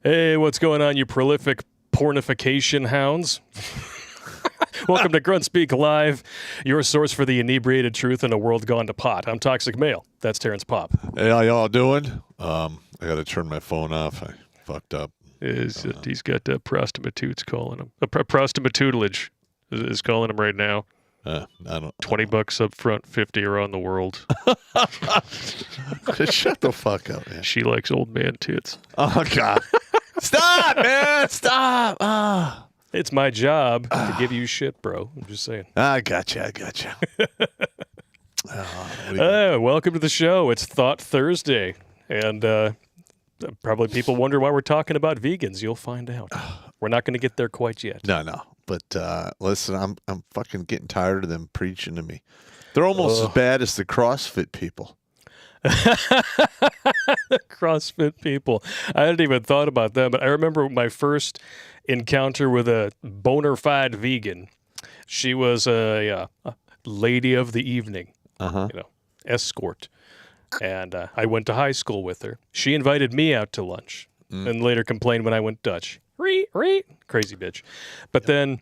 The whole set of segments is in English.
Hey, what's going on, you prolific pornification hounds? Welcome to Grunt Speak Live, your source for the inebriated truth in a world gone to pot. I'm Toxic Male. That's Terrence Pop. Hey, how y'all doing? I got to turn my phone off. I fucked up. He's got prostitutes calling him. Prostitutelage is calling him right now. I don't. $20 up front, 50 around the world. Shut the fuck up, man. She likes old man tits. Oh God! Stop, man! Stop! It's my job to give you shit, bro. I'm just saying. I gotcha. Welcome to the show. It's Thought Thursday, and probably people wonder why we're talking about vegans. You'll find out. We're not going to get there quite yet. No. But listen, I'm fucking getting tired of them preaching to me. They're almost as bad as the CrossFit people. CrossFit people. I hadn't even thought about that, but I remember my first encounter with a bona fide vegan. She was a lady of the evening, escort. And I went to high school with her. She invited me out to lunch and later complained when I went Dutch. Crazy bitch. But then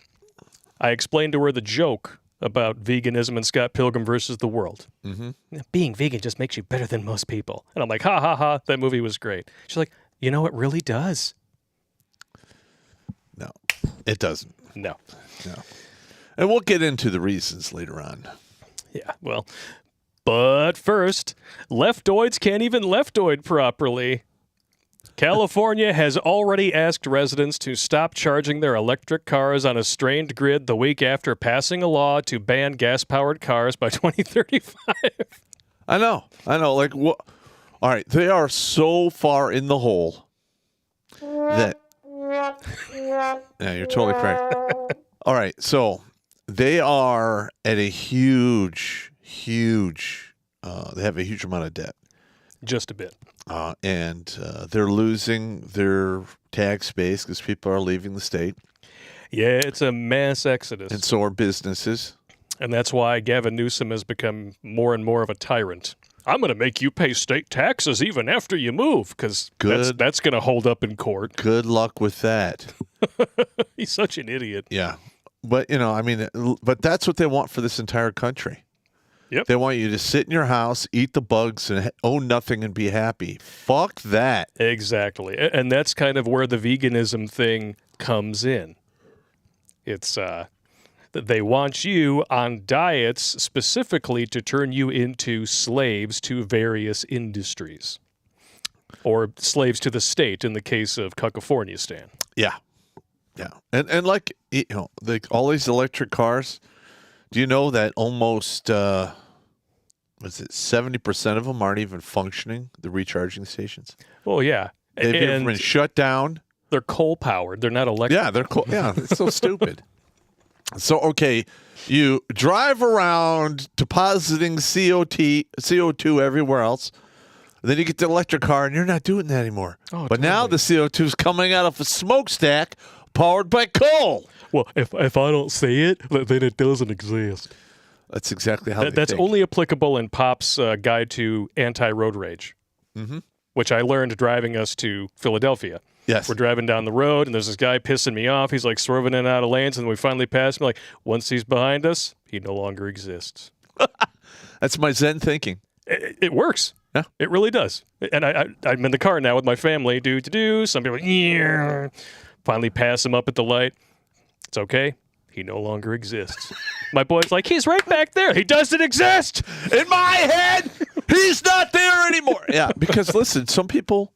I explained to her the joke about veganism and Scott Pilgrim versus the World. Mm-hmm. Being vegan just makes you better than most people. And I'm like, ha, ha, ha, that movie was great. She's like, you know, it really does. No, it doesn't. No. And we'll get into the reasons later on. Yeah, well, but first, leftoids can't even leftoid properly. California has already asked residents to stop charging their electric cars on a strained grid the week after passing a law to ban gas-powered cars by 2035. I know. Like, what? All right, they are so far in the hole that. Yeah, you're totally correct. All right, so they are at a huge. They have a huge amount of debt. Just a bit. And they're losing their tax base because people are leaving the state. Yeah, it's a mass exodus. And so are businesses. And that's why Gavin Newsom has become more and more of a tyrant. I'm going to make you pay state taxes even after you move, because that's going to hold up in court. Good luck with that. He's such an idiot. Yeah. But, but that's what they want for this entire country. Yep. They want you to sit in your house, eat the bugs, and own nothing and be happy. Fuck that. Exactly. And that's kind of where the veganism thing comes in. It's they want you on diets specifically to turn you into slaves to various industries. Or slaves to the state in the case of Cuckafornistan. Yeah. And like, all these electric cars, do you know that almost, 70% of them aren't even functioning, the recharging stations? Well, yeah. They've been shut down. They're coal-powered. They're not electric. Yeah, they're coal. Yeah, it's so stupid. So, okay, you drive around depositing CO2 everywhere else. Then you get the electric car, and you're not doing that anymore. Oh, but now the CO2 is coming out of a smokestack powered by coal. Well, if I don't see it, then it doesn't exist. That's exactly how that's think. Only applicable in Pop's Guide to Anti-Road Rage, which I learned driving us to Philadelphia. Yes. We're driving down the road, and there's this guy pissing me off. He's like swerving in and out of lanes, and we finally pass him. Like, once he's behind us, he no longer exists. That's my Zen thinking. It works. Yeah. It really does. And I'm in the car now with my family. Some people, yeah. Finally pass him up at the light. It's okay. He no longer exists. My boy's like, he's right back there. He doesn't exist. In my head, he's not there anymore. Yeah, because listen, some people,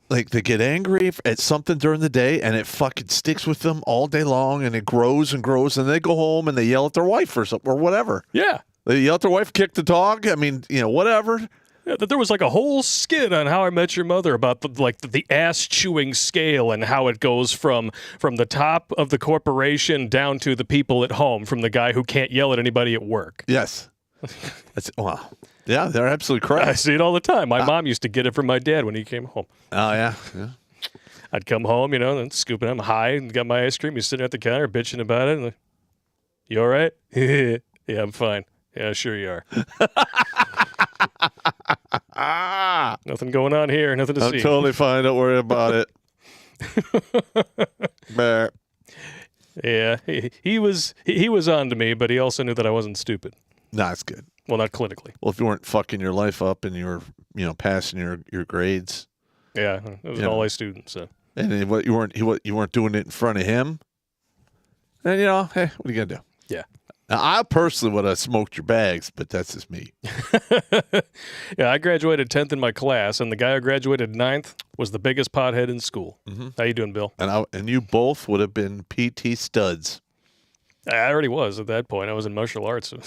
like, they get angry at something during the day, and it fucking sticks with them all day long, and it grows and grows, and they go home and they yell at their wife or something or whatever. Yeah. They yell at their wife, kick the dog. I mean, whatever. Yeah, there was like a whole skit on How I Met Your Mother about the ass chewing scale and how it goes from the top of the corporation down to the people at home, from the guy who can't yell at anybody at work. Yes. Wow. Yeah, they're absolutely correct. I see it all the time. My mom used to get it from my dad when he came home. Oh, yeah. I'd come home, and scooping. I'm high and got my ice cream. He's sitting at the counter bitching about it. And like, you all right? Yeah, I'm fine. Yeah, sure you are. Nothing going on here. Nothing to see. I'm totally fine. Don't worry about it. Bah. Yeah, he was on to me, but he also knew that I wasn't stupid. Nah, it's good. Well, not clinically. Well, if you weren't fucking your life up and you were, passing your grades, Yeah, it was an all-A student, so. and what you weren't doing it in front of him, then hey, what are you gonna do? Yeah. Now, I personally would have smoked your bags, but that's just me. Yeah, I graduated 10th in my class, and the guy who graduated 9th was the biggest pothead in school. Mm-hmm. How you doing, Bill? And you both would have been PT studs. I already was at that point. I was in martial arts. I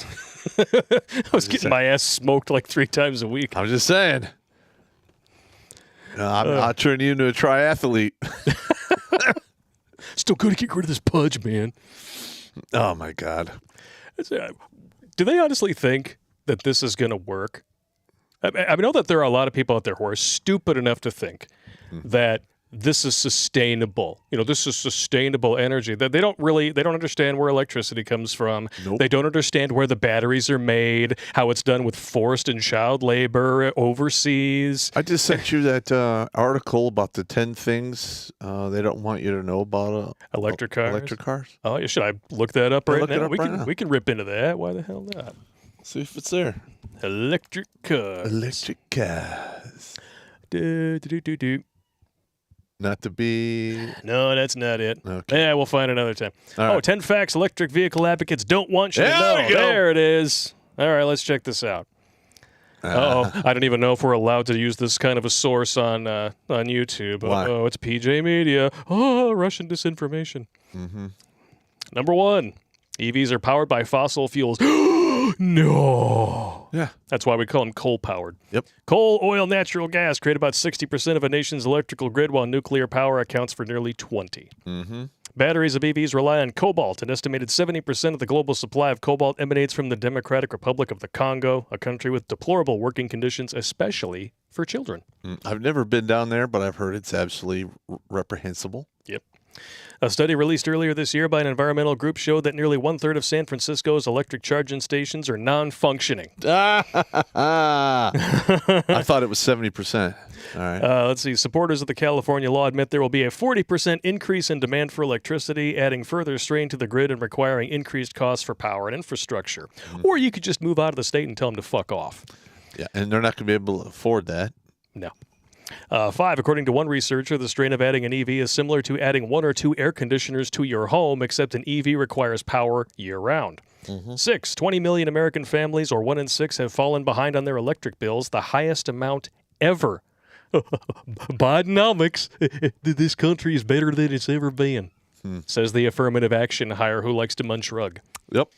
was getting my ass smoked like 3 times a week. I'm just saying. I'll turn you into a triathlete. Still going to get rid of this pudge, man. Oh, my God. Do they honestly think that this is going to work? I know that there are a lot of people out there who are stupid enough to think that this is sustainable. This is sustainable energy. That they don't understand where electricity comes from. Nope. They don't understand where the batteries are made, how it's done with forced and child labor overseas. I just sent you that article about the 10 things they don't want you to know about Electric cars. Electric cars. Oh, yeah, should I look that up right look it now? up right now. We can rip into that. Why the hell not? See if it's there. Electric cars. Electric cars. Do. Not to be. No, that's not it. Okay. Yeah, we'll find another time. All right. 10 facts electric vehicle advocates don't want you to There know. we go. There it is. All right, let's check this out. I don't even know if we're allowed to use this kind of a source on YouTube. Why? Oh, it's PJ Media. Oh, Russian disinformation. Mm-hmm. Number 1, EVs are powered by fossil fuels. No. Yeah. That's why we call them coal-powered. Yep. Coal, oil, natural gas create about 60% of a nation's electrical grid, while nuclear power accounts for nearly 20%. Mm-hmm. Batteries of EVs rely on cobalt. An estimated 70% of the global supply of cobalt emanates from the Democratic Republic of the Congo, a country with deplorable working conditions, especially for children. I've never been down there, but I've heard it's absolutely reprehensible. Yep. A study released earlier this year by an environmental group showed that nearly 1/3 of San Francisco's electric charging stations are non-functioning. I thought it was 70%. All right. Let's see. Supporters of the California law admit there will be a 40% increase in demand for electricity, adding further strain to the grid and requiring increased costs for power and infrastructure. Or you could just move out of the state and tell them to fuck off. Yeah, and they're not going to be able to afford that. No. 5, according to one researcher, the strain of adding an EV is similar to adding 1 or 2 air conditioners to your home, except an EV requires power year-round. 6, 20 million American families, or 1 in 6, have fallen behind on their electric bills, the highest amount ever. Bidenomics. This country is better than it's ever been, says the affirmative action hire who likes to munch rug. Yep.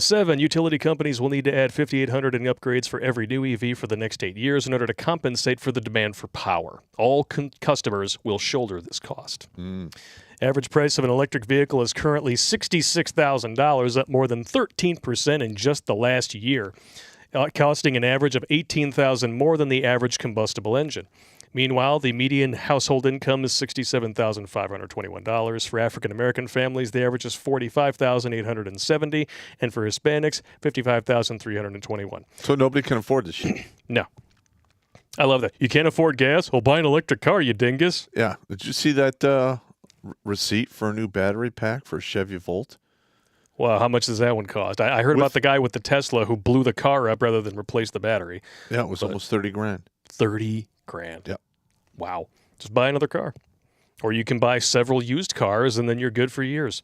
7, utility companies will need to add 5,800 in upgrades for every new EV for the next 8 years in order to compensate for the demand for power. All customers will shoulder this cost. Average price of an electric vehicle is currently $66,000, up more than 13% in just the last year, costing an average of $18,000 more than the average combustible engine. Meanwhile, the median household income is $67,521. For African American families, the average is $45,870, and for Hispanics, $55,321. So nobody can afford this shit. No. I love that. You can't afford gas? Well, buy an electric car, you dingus. Yeah. Did you see that receipt for a new battery pack for a Chevy Volt? Well, how much does that one cost? I heard about the guy with the Tesla who blew the car up rather than replace the battery. Yeah, it was almost $30,000. $30,000. Yep. Wow. Just buy another car. Or you can buy several used cars and then you're good for years,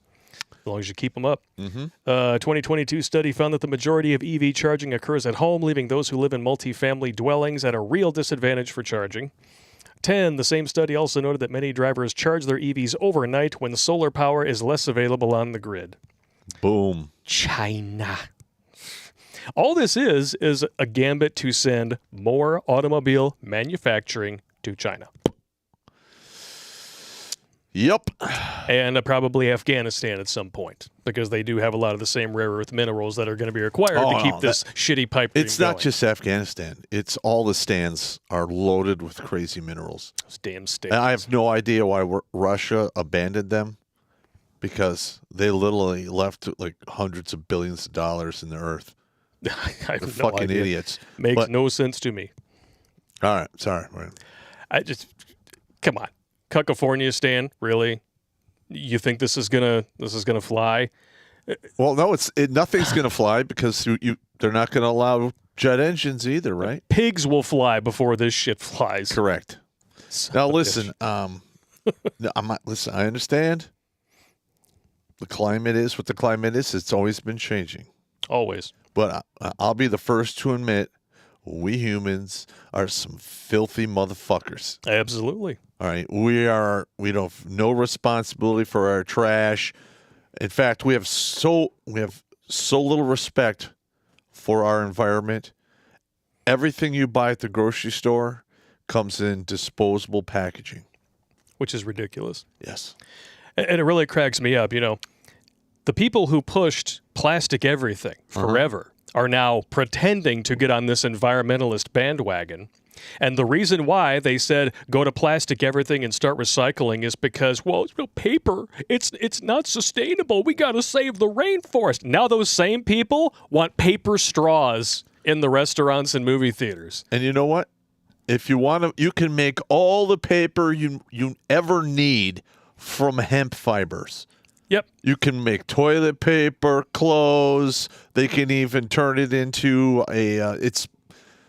as long as you keep them up. 2022 study found that the majority of EV charging occurs at home, leaving those who live in multifamily dwellings at a real disadvantage for charging. 10, the same study also noted that many drivers charge their EVs overnight when solar power is less available on the grid. Boom. China. All this is a gambit to send more automobile manufacturing to China. Yep. And probably Afghanistan at some point, because they do have a lot of the same rare earth minerals that are going to be required to keep this shitty pipe dream It's not going. just Afghanistan. It's all the stands are loaded with crazy minerals. Those damn states. And I have no idea why Russia abandoned them, because they literally left like hundreds of billions of dollars in the earth. I have They're no fucking idea. idiots. Makes But- no sense to me. All right. Sorry. Come on. California, Stan, really? You think this is gonna fly? Well, no, nothing's going to fly because they're not going to allow jet engines either, right? Pigs will fly before this shit flies. Correct. Now listen, no, listen. I understand. The climate is what the climate is. It's always been changing. Always. But I'll be the first to admit we humans are some filthy motherfuckers. Absolutely. All right. We don't have no responsibility for our trash. In fact, we have so little respect for our environment. Everything you buy at the grocery store comes in disposable packaging. Which is ridiculous. Yes. And it really cracks me up. The people who pushed plastic everything forever are now pretending to get on this environmentalist bandwagon. And the reason why they said go to plastic everything and start recycling is because, well, paper, it's not sustainable. We got to save the rainforest. Now those same people want paper straws in the restaurants and movie theaters. And you know what? If you want to, you can make all the paper you ever need from hemp fibers. Yep. You can make toilet paper, clothes. They can even turn it into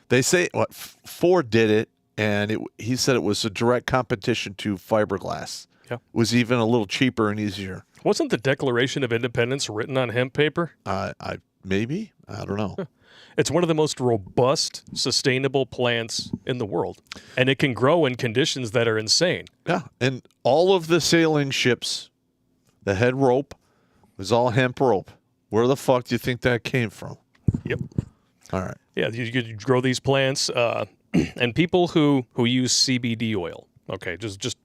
they say Ford did it, and he said it was a direct competition to fiberglass. Yeah. It was even a little cheaper and easier. Wasn't the Declaration of Independence written on hemp paper? Maybe. I don't know. It's one of the most robust, sustainable plants in the world, and it can grow in conditions that are insane. Yeah, and all of the sailing ships, the head rope was all hemp rope. Where the fuck do you think that came from? Yep. All right. Yeah, you grow these plants, and people who use CBD oil. Okay, just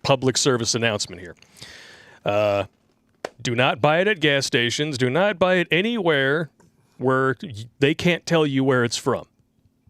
public service announcement here. Do not buy it at gas stations. Do not buy it anywhere where they can't tell you where it's from.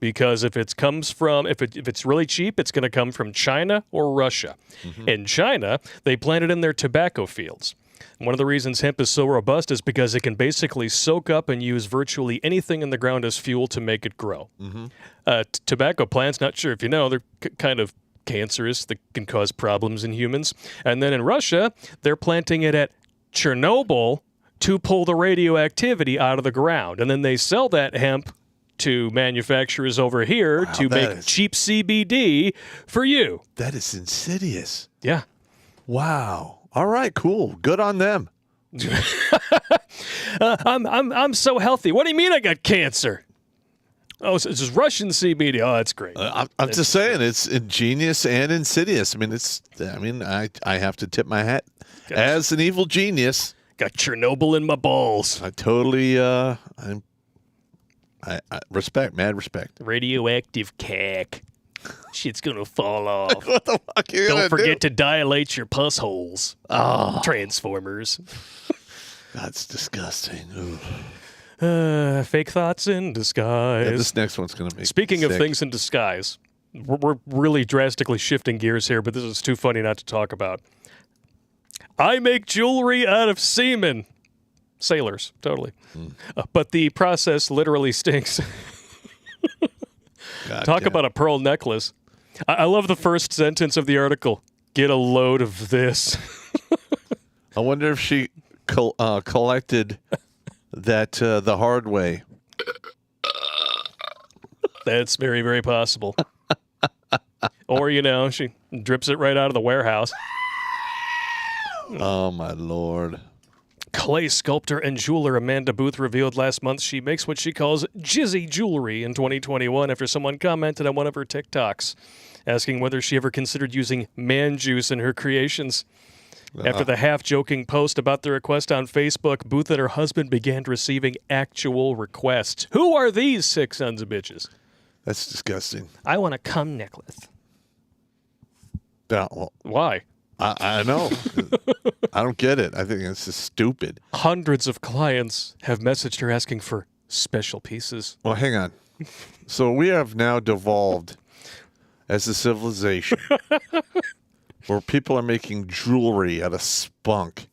Because if it's really cheap, it's going to come from China or Russia. Mm-hmm. In China, they plant it in their tobacco fields. One of the reasons hemp is so robust is because it can basically soak up and use virtually anything in the ground as fuel to make it grow. Mm-hmm. Tobacco plants, not sure if you know, they're kind of cancerous. That can cause problems in humans. And then in Russia, they're planting it at Chernobyl to pull the radioactivity out of the ground. And then they sell that hemp to manufacturers over here to make cheap CBD for you. That is insidious. Yeah. Wow. All right, cool. Good on them. I'm so healthy. What do you mean I got cancer? Oh, it's just Russian CBD. Oh, that's great. I'm just saying it's ingenious and insidious. I have to tip my hat as an evil genius. Got Chernobyl in my balls. I totally I respect, mad respect. Radioactive cack. Shit's gonna fall off. What the fuck are you Don't forget to dilate your pus holes. Oh. Transformers. That's disgusting. Fake thoughts in disguise. Yeah, this next one's gonna be Speaking sick. of things in disguise, we're really drastically shifting gears here, but this is too funny not to talk about. I make jewelry out of semen. Sailors, totally. But the process literally stinks. Talk about a pearl necklace. I love the first sentence of the article. Get a load of this. I wonder if she collected that the hard way. That's very, very possible. Or, she drips it right out of the warehouse. Oh, my Lord. Clay sculptor and jeweler Amanda Booth revealed last month she makes what she calls jizzy jewelry in 2021 after someone commented on one of her TikToks, asking whether she ever considered using man juice in her creations. After the half-joking post about the request on Facebook, Booth and her husband began receiving actual requests. Who are these sick sons of bitches? That's disgusting. I want a cum necklace. Yeah, well, why? I know. I don't get it. I think it's just stupid. Hundreds of clients have messaged her asking for special pieces. Well, hang on. So we have now devolved as a civilization where people are making jewelry out of spunk.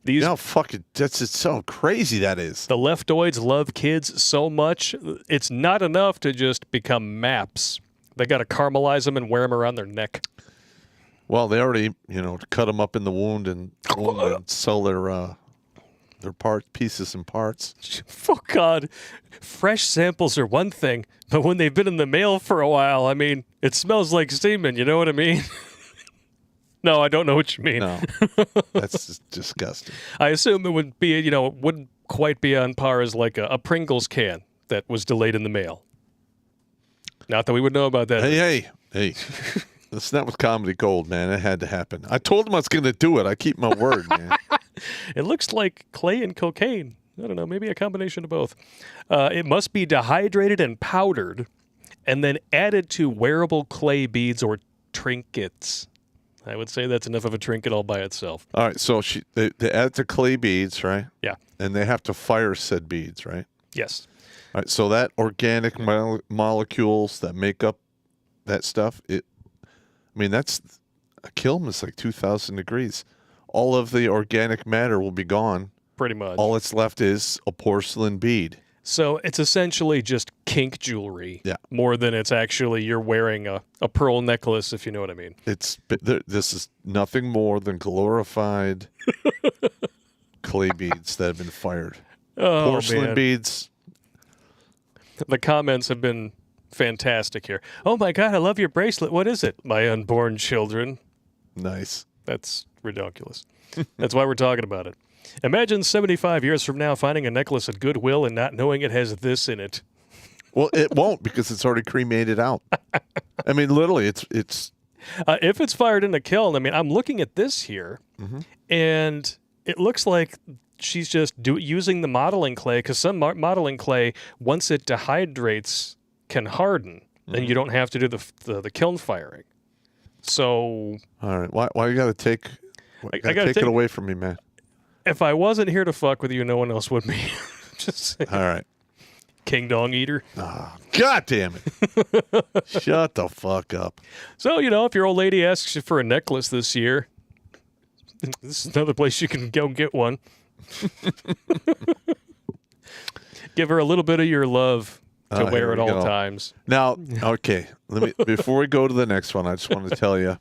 That's just so crazy that is. The leftoids love kids so much, it's not enough to just become maps. They got to caramelize them and wear them around their neck. Well, they already, cut them up in the wound and sell their pieces and parts. Oh, God. Fresh samples are one thing, but when they've been in the mail for a while, I mean, it smells like semen. You know what I mean? No, I don't know what you mean. No, that's just disgusting. I assume it would be, it wouldn't quite be on par as like a Pringles can that was delayed in the mail. Not that we would know about that. Hey. That's not with Comedy Gold, man. It had to happen. I told him I was going to do it. I keep my word, man. It looks like clay and cocaine. I don't know, maybe a combination of both. It must be dehydrated and powdered and then added to wearable clay beads or trinkets. I would say that's enough of a trinket all by itself. All right, so they add to clay beads, right? Yeah. And they have to fire said beads, right? Yes. All right, so that organic molecules that make up that stuff, that's a kiln is like 2,000 degrees. All of the organic matter will be gone. Pretty much. All that's left is a porcelain bead. So it's essentially just kink jewelry. Yeah. More than it's actually you're wearing a pearl necklace, if you know what I mean. This is nothing more than glorified clay beads that have been fired. Oh, Porcelain man. beads. The comments have been fantastic here. Oh, my God, I love your bracelet. What is it? My unborn children. Nice. That's ridiculous. That's why we're talking about it. Imagine 75 years from now finding a necklace at Goodwill and not knowing it has this in it. Well, it won't because it's already cremated out. I mean, literally, it's. If it's fired in a kiln, I mean, I'm looking at this here, and it looks like she's just using the modeling clay because some modeling clay, once it dehydrates, can harden, and you don't have to do the kiln firing. So, all right, why you got to take? I got to take it away from me, man. If I wasn't here to fuck with you, no one else would be. Just saying. All right. King Dong Eater. Oh, God damn it. Shut the fuck up. So, if your old lady asks you for a necklace this year, this is another place you can go get one. Give her a little bit of your love to wear at all times. Now, okay, before we go to the next one, I just want to tell you,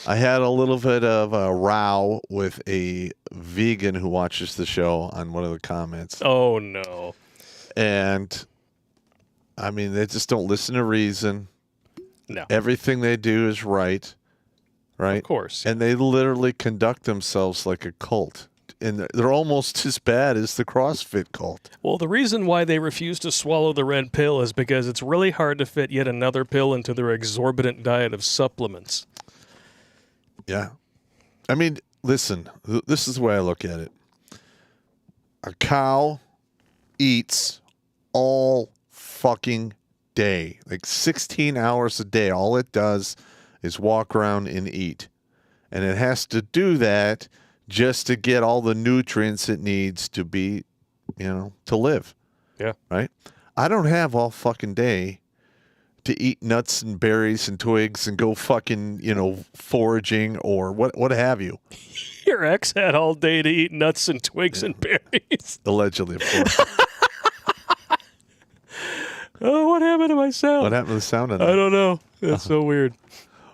I had a little bit of a row with a vegan who watches the show on one of the comments. Oh, no. And, I mean, they just don't listen to reason. No. Everything they do is right? Of course. And they literally conduct themselves like a cult. And they're almost as bad as the CrossFit cult. Well, the reason why they refuse to swallow the red pill is because it's really hard to fit yet another pill into their exorbitant diet of supplements. Yeah. I mean, listen, this is the way I look at it. A cow eats all fucking day, like 16 hours a day. All it does is walk around and eat. And it has to do that just to get all the nutrients it needs to be, to live. Yeah. Right? I don't have all fucking day to eat nuts and berries and twigs and go fucking, foraging or what have you. Your ex had all day to eat nuts and twigs and berries. Allegedly, of course. Oh, what happened to my sound? What happened to the sound? I don't know. That's so weird.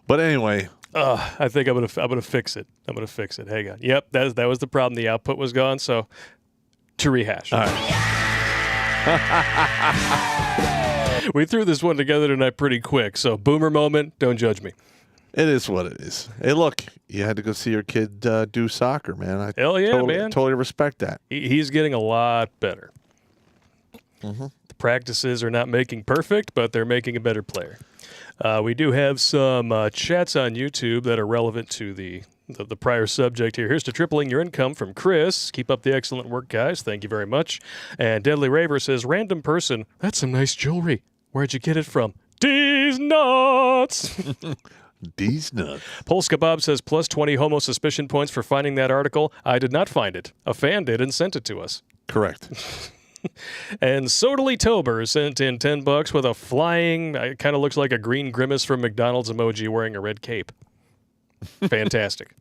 But anyway. I think I'm gonna fix it. I'm gonna fix it. Hang on. Yep, that was the problem. The output was gone. So to rehash. All right. We threw this one together tonight pretty quick. So boomer moment. Don't judge me. It is what it is. Hey, look, you had to go see your kid do soccer, man. Hell yeah, man. Totally respect that. He's getting a lot better. Mm-hmm. The practices are not making perfect, but they're making a better player. We do have some chats on YouTube that are relevant to the prior subject here. Here's to tripling your income from Chris. Keep up the excellent work, guys. Thank you very much. And Deadly Raver says, random person, that's some nice jewelry. Where'd you get it from? These nuts. These nuts. Polska Bob says, plus 20 homo suspicion points for finding that article. I did not find it. A fan did and sent it to us. Correct. And Sodally Tober sent in $10 with a flying, it kind of looks like a green grimace from McDonald's emoji wearing a red cape. Fantastic.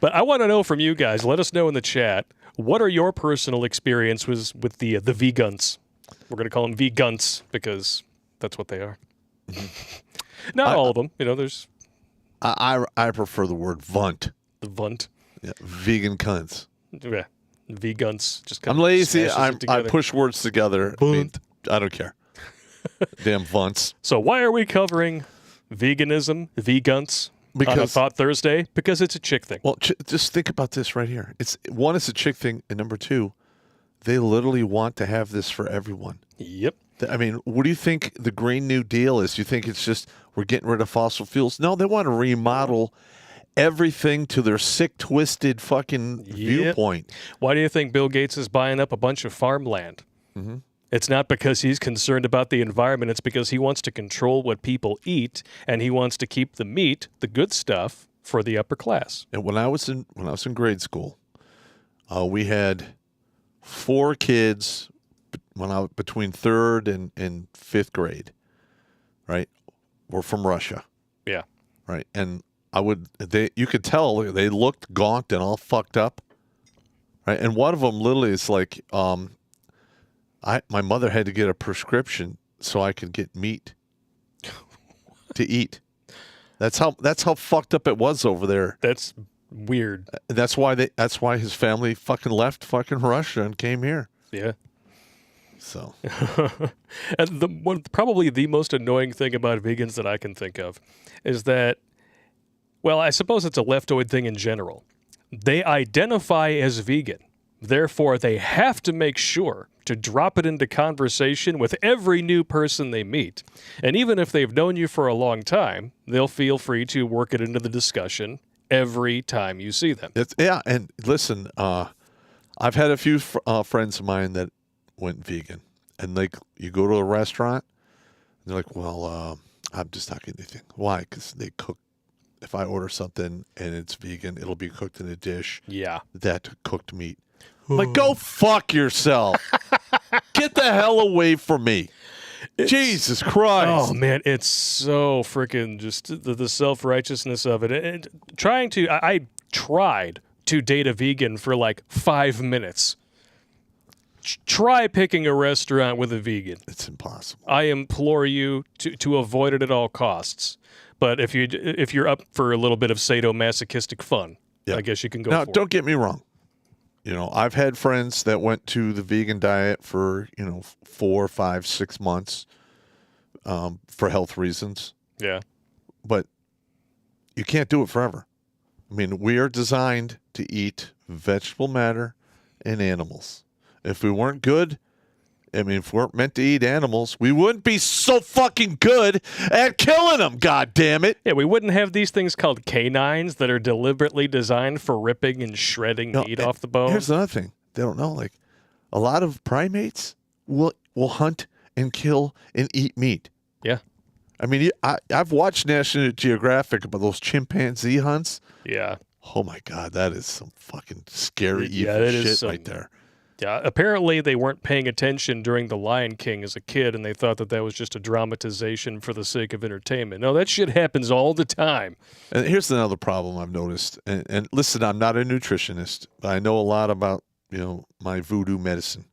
But I want to know from you guys, let us know in the chat, what are your personal experiences with the Vegunts? We're going to call them Vegunts because that's what they are. Not all of them. You know, there's I prefer the word vunt. the Vunt. Yeah, vegan cunts. Yeah. Vegunts. Just I'm kind of lazy. smashes it I together. push words together. I mean, I don't care. Damn vunts. So why are we covering veganism, vegunts, on a Because Thought Thursday? Because it's a chick thing. well, just think about this right here. It's one, it's a chick thing, and number two, they literally want to have this for everyone. Yep. I mean, what do you think the Green New Deal is? You think it's just we're getting rid of fossil fuels? No, they want to remodel everything to their sick, twisted fucking viewpoint. Why do you think Bill Gates is buying up a bunch of farmland? Mm-hmm. It's not because he's concerned about the environment. It's because he wants to control what people eat, and he wants to keep the meat, the good stuff, for the upper class. And when I was in grade school, we had 4 kids when I was between 3rd and 5th grade, right? Were from Russia, Yeah. right? And you could tell they looked gaunt and all fucked up, right? And one of them literally is like, my mother had to get a prescription so I could get meat to eat. That's how fucked up it was over there. That's weird. That's why his family fucking left fucking Russia and came here. Yeah. So And probably the most annoying thing about vegans that I can think of is that, well, I suppose it's a leftoid thing in general. They identify as vegan. Therefore, they have to make sure to drop it into conversation with every new person they meet. And even if they've known you for a long time, they'll feel free to work it into the discussion every time you see them. And listen, I've had a few friends of mine that went vegan, and you go to a restaurant, and they're like, well, I'm just not getting anything. Why? Because they cook. If I order something and it's vegan, it'll be cooked in a dish. Yeah. That cooked meat. I'm like, go fuck yourself. Get the hell away from me. Jesus Christ. Oh, man, it's so freaking just the self-righteousness of it. And I tried to date a vegan for like 5 minutes. Try picking a restaurant with a vegan. It's impossible. I implore you to avoid it at all costs. But if you're up for a little bit of sadomasochistic fun, Yeah. I guess you can go Now, for don't get me wrong. You know, I've had friends that went to the vegan diet for, 4, 5, 6 months for health reasons. it. Yeah. But you can't do it forever. I mean, we are designed to eat vegetable matter and animals. If we weren't good, if we weren't meant to eat animals, we wouldn't be so fucking good at killing them, God damn it. Yeah, we wouldn't have these things called canines that are deliberately designed for ripping and shredding meat off the bone. Here's another thing they don't know. Like, a lot of primates will hunt and kill and eat meat. Yeah. I mean, I've watched National Geographic about those chimpanzee hunts. Yeah. Oh, my God, that is some fucking scary, Yeah, evil that is shit right there. Yeah, apparently they weren't paying attention during The Lion King as a kid, and they thought that was just a dramatization for the sake of entertainment. No, that shit happens all the time. And here's another problem I've noticed. And listen, I'm not a nutritionist, but I know a lot about, my voodoo medicine.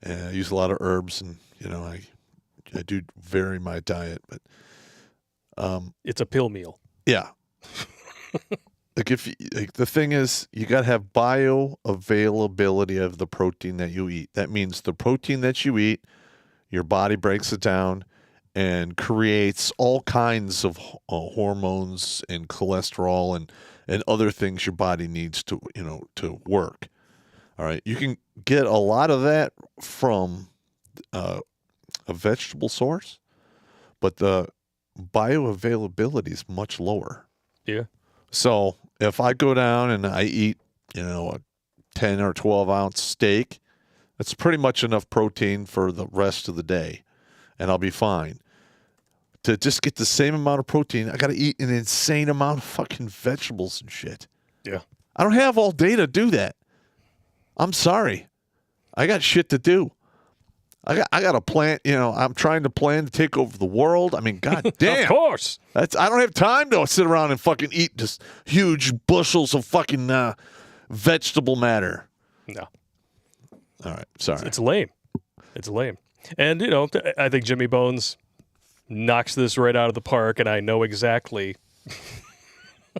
And I use a lot of herbs, and, I do vary my diet. But It's a pill meal. yeah. The thing is, you got to have bioavailability of the protein that you eat. That means the protein that you eat, your body breaks it down and creates all kinds of hormones and cholesterol and other things your body needs to work. All right, you can get a lot of that from a vegetable source, but the bioavailability is much lower. Yeah. So if I go down and I eat, a 10 or 12 ounce steak, that's pretty much enough protein for the rest of the day, and I'll be fine. To just get the same amount of protein, I got to eat an insane amount of fucking vegetables and shit. Yeah. I don't have all day to do that. I'm sorry. I got shit to do. I got a plan. I'm trying to plan to take over the world. I mean, god damn. Of course. I don't have time to sit around and fucking eat just huge bushels of fucking vegetable matter. No. All right. Sorry. It's lame. It's lame. And, I think Jimmy Bones knocks this right out of the park, and I know exactly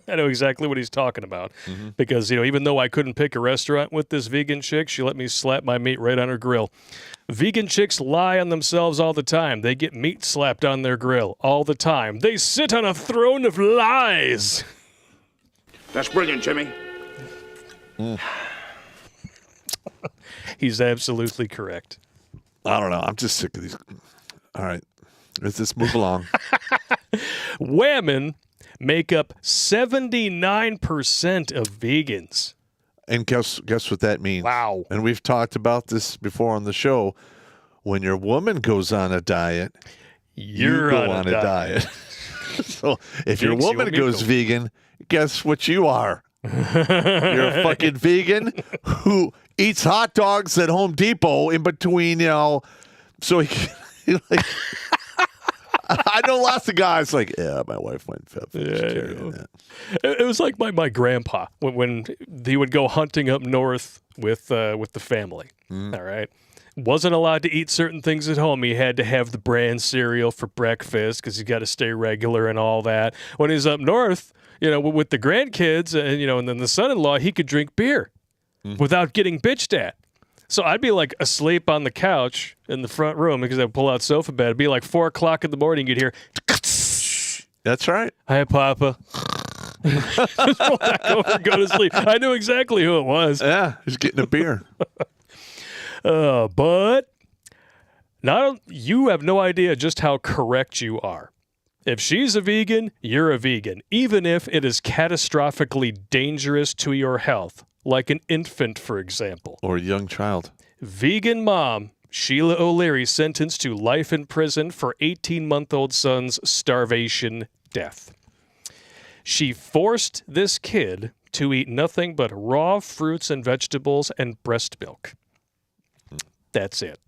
what he's talking about. Because, even though I couldn't pick a restaurant with this vegan chick, she let me slap my meat right on her grill. Vegan chicks lie on themselves all the time. They get meat slapped on their grill all the time. They sit on a throne of lies. That's brilliant, Jimmy. He's absolutely correct. I don't know. I'm just sick of these. All right. Let's just move along. Women make up 79% of vegans. And guess what that means? Wow. And we've talked about this before on the show. When your woman goes on a diet, You're you go on a diet. So if your woman goes vegan, guess what you are? You're a fucking vegan who eats hot dogs at Home Depot in between, so he can, like, I know lots of guys like, yeah, my wife went fat. It was like my grandpa when he would go hunting up north with the family. All right. Wasn't allowed to eat certain things at home. He had to have the bran cereal for breakfast because you got to stay regular and all that. When he's up north, with the grandkids and then the son-in-law, he could drink beer without getting bitched at. So I'd be like asleep on the couch in the front room because I'd pull out sofa bed. It'd be like 4 o'clock in the morning. You'd hear, that's right. Hi, Papa. Just roll back over and go to sleep. I knew exactly who it was. Yeah, he's getting a beer. But you have no idea just how correct you are. If she's a vegan, you're a vegan, even if it is catastrophically dangerous to your health, like an infant, for example. Or a young child. Vegan mom Sheila O'Leary sentenced to life in prison for 18-month-old son's starvation death. She forced this kid to eat nothing but raw fruits and vegetables and breast milk. That's it.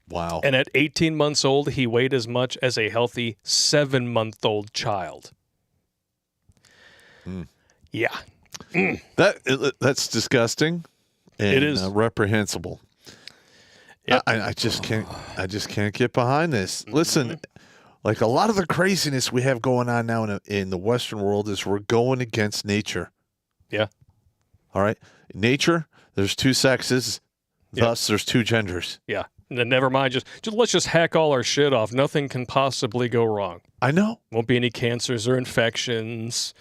Wow. And at 18 months old, he weighed as much as a healthy 7-month-old child. Yeah. That's disgusting. And, it is reprehensible. Yep. I just can't get behind this. Listen, like a lot of the craziness we have going on now in the Western world is we're going against nature. Yeah. All right. Nature, there's 2 sexes, thus there's 2 genders. Yeah. And then never mind, just let's just hack all our shit off. Nothing can possibly go wrong. I know. Won't be any cancers or infections.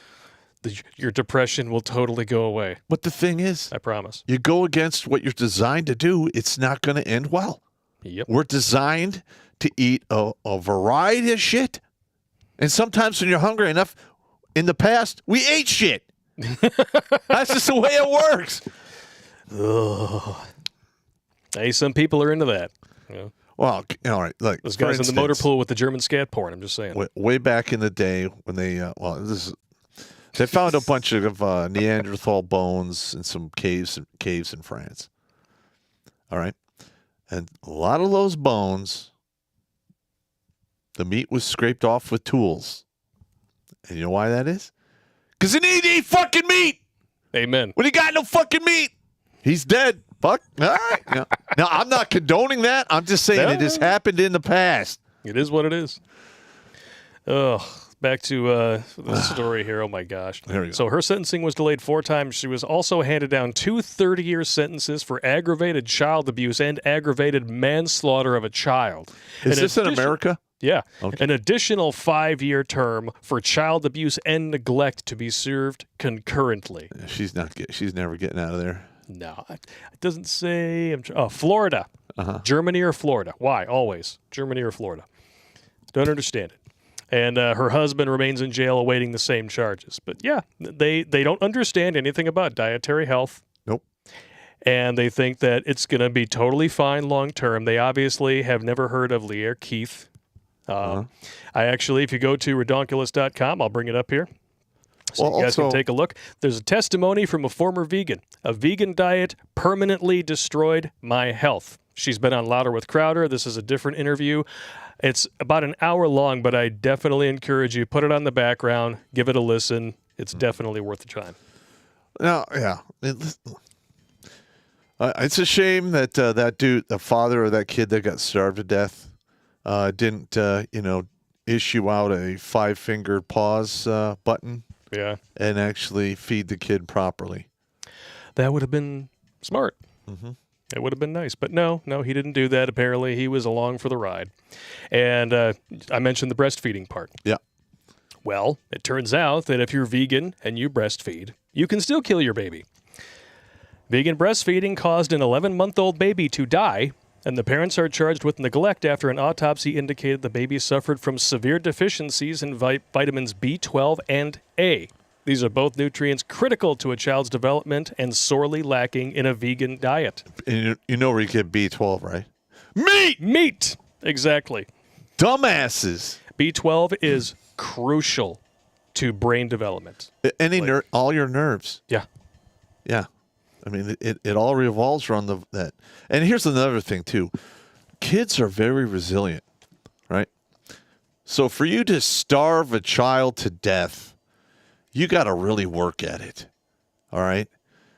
Your depression will totally go away. But the thing is, I promise. You go against what you're designed to do, it's not going to end well. Yep. We're designed to eat a variety of shit. And sometimes when you're hungry enough, in the past, we ate shit. That's just the way it works. Ugh. Hey, some people are into that. Well, all right. Look, those guys in the motor pool with the German scat porn, I'm just saying. Way back in the day when they, they found a bunch of Neanderthal bones in some caves in France. All right. And a lot of those bones, the meat was scraped off with tools. And you know why that is? Because he didn't eat fucking meat. Amen. When he got no fucking meat, he's dead. Fuck. All right. Now, I'm not condoning that. I'm just saying it has happened in the past. It is what it is. Ugh. Back to the story here. Oh, my gosh. There we go. So her sentencing was delayed 4 times. She was also handed down 2 30-year sentences for aggravated child abuse and aggravated manslaughter of a child. Is this in America? Yeah. Okay. An additional 5-year term for child abuse and neglect to be served concurrently. She's never getting out of there. No, it doesn't say. Florida. Germany or Florida. Why? Always. Germany or Florida. Don't understand it. And her husband remains in jail awaiting the same charges. But yeah, they don't understand anything about dietary health. Nope. And they think that it's going to be totally fine long term. They obviously have never heard of Lear Keith. I actually, if you go to redonkulous.com, I'll bring it up here. So you guys can take a look. There's a testimony from a former vegan. A vegan diet permanently destroyed my health. She's been on Louder with Crowder. This is a different interview. It's about an hour long, but I definitely encourage you, put it on the background, give it a listen. It's definitely worth the time. Now, yeah. It's a shame that that dude, the father of that kid that got starved to death, didn't, issue out a 5-fingered pause button Yeah. and actually feed the kid properly. That would have been smart. Mm-hmm. It would have been nice. But no, he didn't do that. Apparently, he was along for the ride. And I mentioned the breastfeeding part. Yeah. Well, it turns out that if you're vegan and you breastfeed, you can still kill your baby. Vegan breastfeeding caused an 11-month-old baby to die, and the parents are charged with neglect after an autopsy indicated the baby suffered from severe deficiencies in vitamins B12 and A. These are both nutrients critical to a child's development and sorely lacking in a vegan diet. And you know where you get B12, right? Meat! Exactly. Dumbasses. B12 is crucial to brain development. All your nerves. Yeah. Yeah. I mean, it all revolves around that. And here's another thing, too. Kids are very resilient, right? So for you to starve a child to death, you got to really work at it, all right?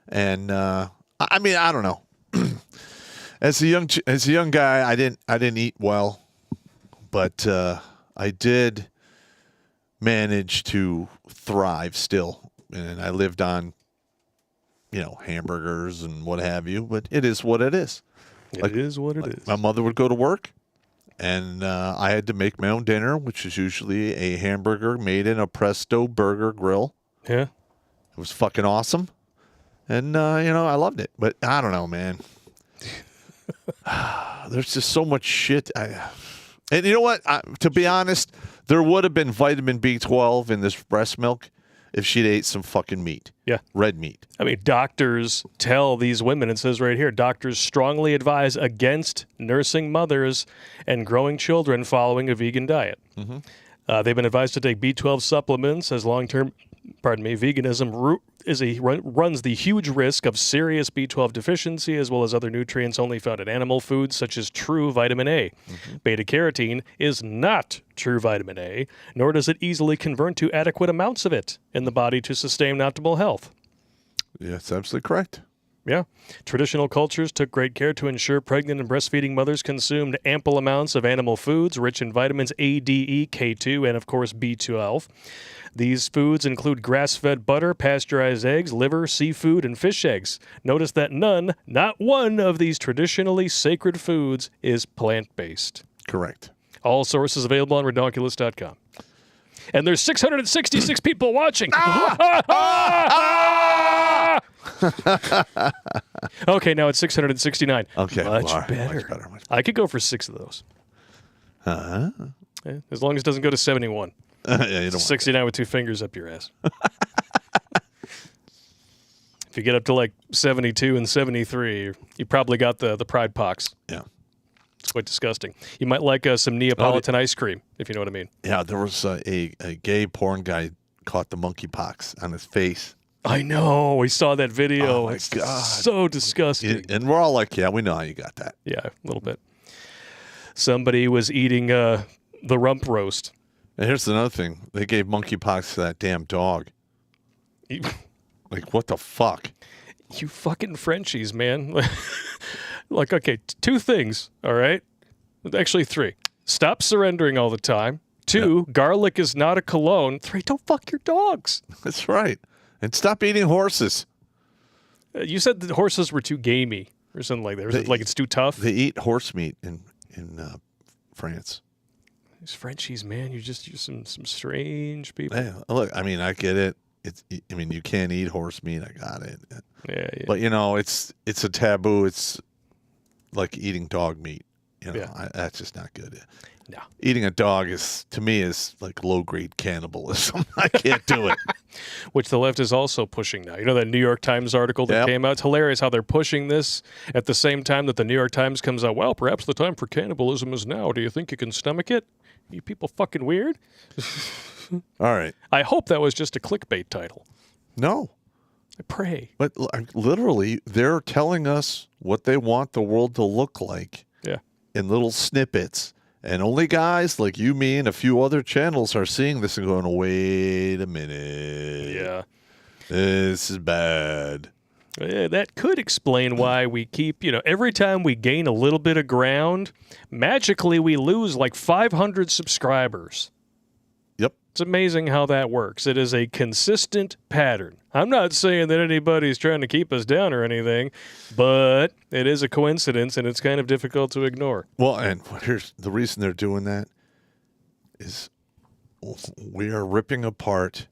And, I don't know. As a young guy, I didn't eat well, but I did manage to thrive still. And I lived on hamburgers and what have you, but it is what it is. It is what it is. My mother would go to work, and I had to make my own dinner, which is usually a hamburger made in a Presto burger grill. Yeah. It was fucking awesome. And, I loved it. But I don't know, man. There's just so much shit. And you know what? To be honest, there would have been vitamin B12 in this breast milk if she'd ate some fucking meat. Yeah. Red meat. I mean, doctors tell these women, it says right here, doctors strongly advise against nursing mothers and growing children following a vegan diet. Mm-hmm. They've been advised to take B12 supplements as long-term, veganism runs the huge risk of serious B12 deficiency as well as other nutrients only found in animal foods such as true vitamin A. Mm-hmm. Beta-carotene is not true vitamin A, nor does it easily convert to adequate amounts of it in the body to sustain optimal health. Yeah, that's absolutely correct. Yeah. Traditional cultures took great care to ensure pregnant and breastfeeding mothers consumed ample amounts of animal foods rich in vitamins A, D, E, K2, and of course B12. These foods include grass-fed butter, pasteurized eggs, liver, seafood, and fish eggs. Notice that not one of these traditionally sacred foods is plant-based. Correct. All sources available on redonkulous.com. And there's 666 people watching. Okay, now it's 669. Okay. Much All right, better. Much better. I could go for 6 of those. Uh-huh. Yeah, as long as it doesn't go to 71. Yeah, you don't 69 with 2 fingers up your ass. If you get up to like 72 and 73, you probably got the pride pox. Yeah. It's quite disgusting. You might like some Neapolitan ice cream, if you know what I mean. Yeah, there was a gay porn guy caught the monkeypox on his face. I know. We saw that video. Oh, my it's God. so disgusting. And we're all like, yeah, we know how you got that. Yeah, a little bit. Somebody was eating the rump roast. And here's another thing. They gave monkeypox to that damn dog. Like, what the fuck? You fucking Frenchies, man. Like, okay, 2 things, all right? Actually, 3. Stop surrendering all the time. 2, garlic is not a cologne. 3, don't fuck your dogs. That's right. And stop eating horses. You said that horses were too gamey or something like that. Or like it's too tough. They eat horse meat in France. These Frenchies, man, you're some strange people. Yeah, look, I mean, I get it. You can't eat horse meat. I got it. Yeah. But it's a taboo. It's like eating dog meat. That's just not good. No. Eating a dog to me is like low grade cannibalism. I can't do it. Which the left is also pushing now. You know that New York Times article that came out? It's hilarious how they're pushing this at the same time that the New York Times comes out. Well, perhaps the time for cannibalism is now. Do you think you can stomach it? You people fucking weird? All right. I hope that was just a clickbait title. No. I pray. But literally, they're telling us what they want the world to look like in little snippets. And only guys like you, me, and a few other channels are seeing this and going, wait a minute. Yeah. This is bad. That could explain why we keep, every time we gain a little bit of ground, magically we lose like 500 subscribers. Yep. It's amazing how that works. It is a consistent pattern. I'm not saying that anybody's trying to keep us down or anything, but it is a coincidence, and it's kind of difficult to ignore. Well, and here's the reason they're doing that is we are ripping apart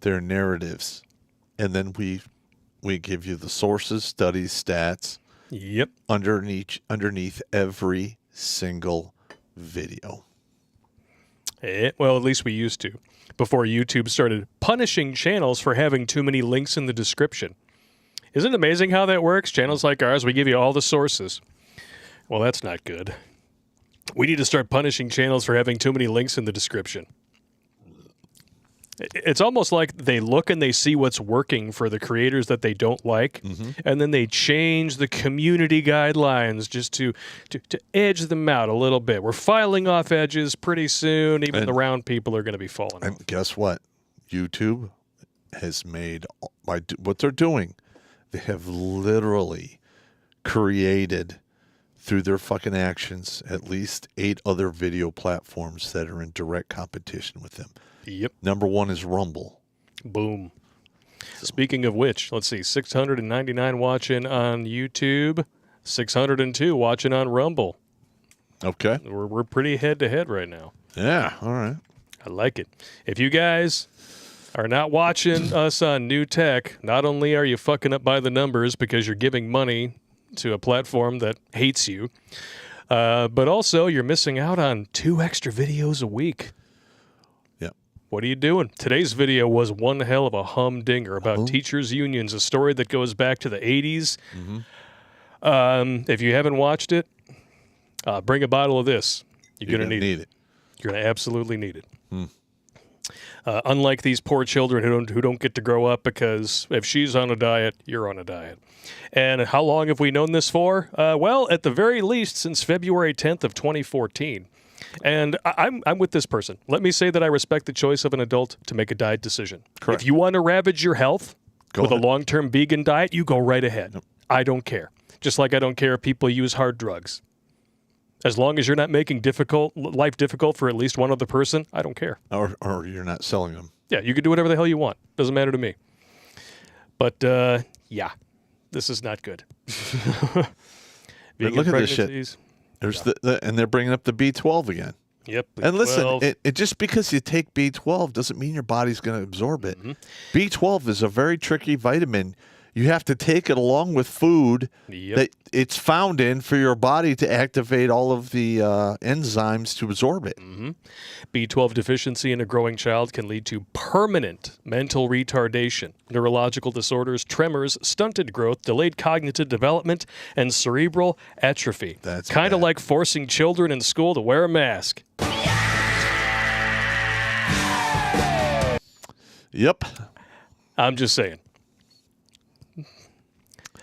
their narratives, and then we give you the sources, studies, stats. Yep. Underneath every single video. Well, at least we used to, before YouTube started punishing channels for having too many links in the description. Isn't it amazing how that works? Channels like ours, we give you all the sources. Well, that's not good. We need to start punishing channels for having too many links in the description. It's almost like they look and they see what's working for the creators that they don't like, and then they change the community guidelines just to edge them out a little bit. We're filing off edges pretty soon. Even the round people are going to be falling off. And guess what? YouTube has made, by what they're doing, they have literally created, through their fucking actions, at least 8 other video platforms that are in direct competition with them. Yep. Number 1 is Rumble. Boom. Speaking of which, let's see, 699 watching on YouTube, 602 watching on Rumble. Okay. We're pretty head-to-head right now. Yeah, all right. I like it. If you guys are not watching us on New Tech, not only are you fucking up by the numbers because you're giving money to a platform that hates you, but also you're missing out on 2 extra videos a week. What are you doing? Today's video was one hell of a humdinger about teachers' unions, a story that goes back to the 80s. If you haven't watched it, bring a bottle of this. You're going to need it. You're going to absolutely need it. Unlike these poor children who don't get to grow up, because if she's on a diet, you're on a diet. And how long have we known this for? Well, at the very least, since February 10th of 2014. And I'm with this person. Let me say that I respect the choice of an adult to make a diet decision. Correct. If you want to ravage your health with ahead. a long-term vegan diet, you go right ahead. Yep. I don't care. Just like I don't care if people use hard drugs. As long as you're not making life difficult for at least one other person, I don't care. Or you're not selling them. Yeah, you can do whatever the hell you want. Doesn't matter to me. But, yeah, this is not good. Look at this shit. There's and they're bringing up the B12 again. Yep. B12. And listen, it just because you take B12 doesn't mean your body's going to absorb it. B12 is a very tricky vitamin. You have to take it along with food that it's found in for your body to activate all of the enzymes to absorb it. B12 deficiency in a growing child can lead to permanent mental retardation, neurological disorders, tremors, stunted growth, delayed cognitive development, and cerebral atrophy. That's kind of like forcing children in school to wear a mask. Yep. I'm just saying.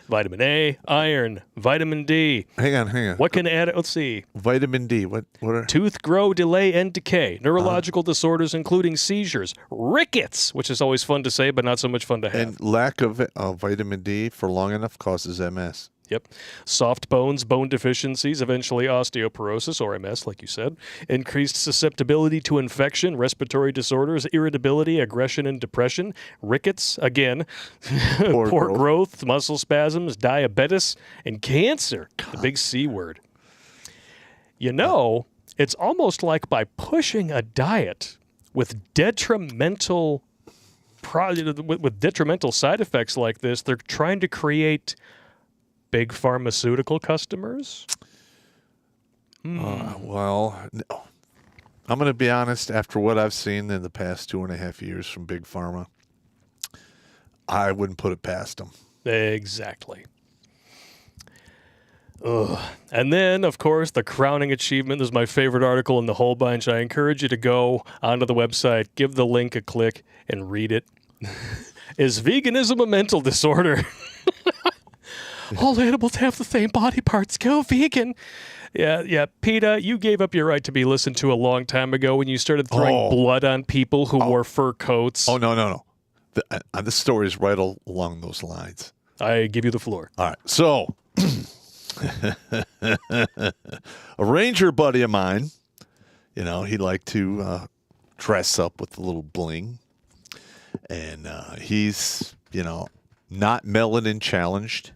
Vitamin A, iron, vitamin D. Hang on. What can add? Let's see. Vitamin D. What are Tooth grow, delay, and decay. Neurological disorders, including seizures. Rickets, which is always fun to say, but not so much fun to have. And lack of vitamin D for long enough causes MS. Yep. Soft bones, bone deficiencies, eventually osteoporosis, or MS, like you said. Increased susceptibility to infection, respiratory disorders, irritability, aggression, and depression. Rickets, again. Poor growth, muscle spasms, diabetes, and cancer. The big C word. You know, it's almost like by pushing a diet with detrimental side effects like this, they're trying to create big pharmaceutical customers? Well, no. I'm going to be honest. After what I've seen in the past 2.5 years from Big Pharma, I wouldn't put it past them. Exactly. Ugh. And then, of course, the crowning achievement. This is my favorite article in the whole bunch. I encourage you to go onto the website, give the link a click, and read it. Is veganism a mental disorder? All animals have the same body parts. Go vegan. Yeah. PETA, you gave up your right to be listened to a long time ago when you started throwing blood on people who wore fur coats. Oh, no. The story is right along those lines. I give you the floor. All right. So, a ranger buddy of mine, he liked to dress up with a little bling. And he's, not melanin challenged.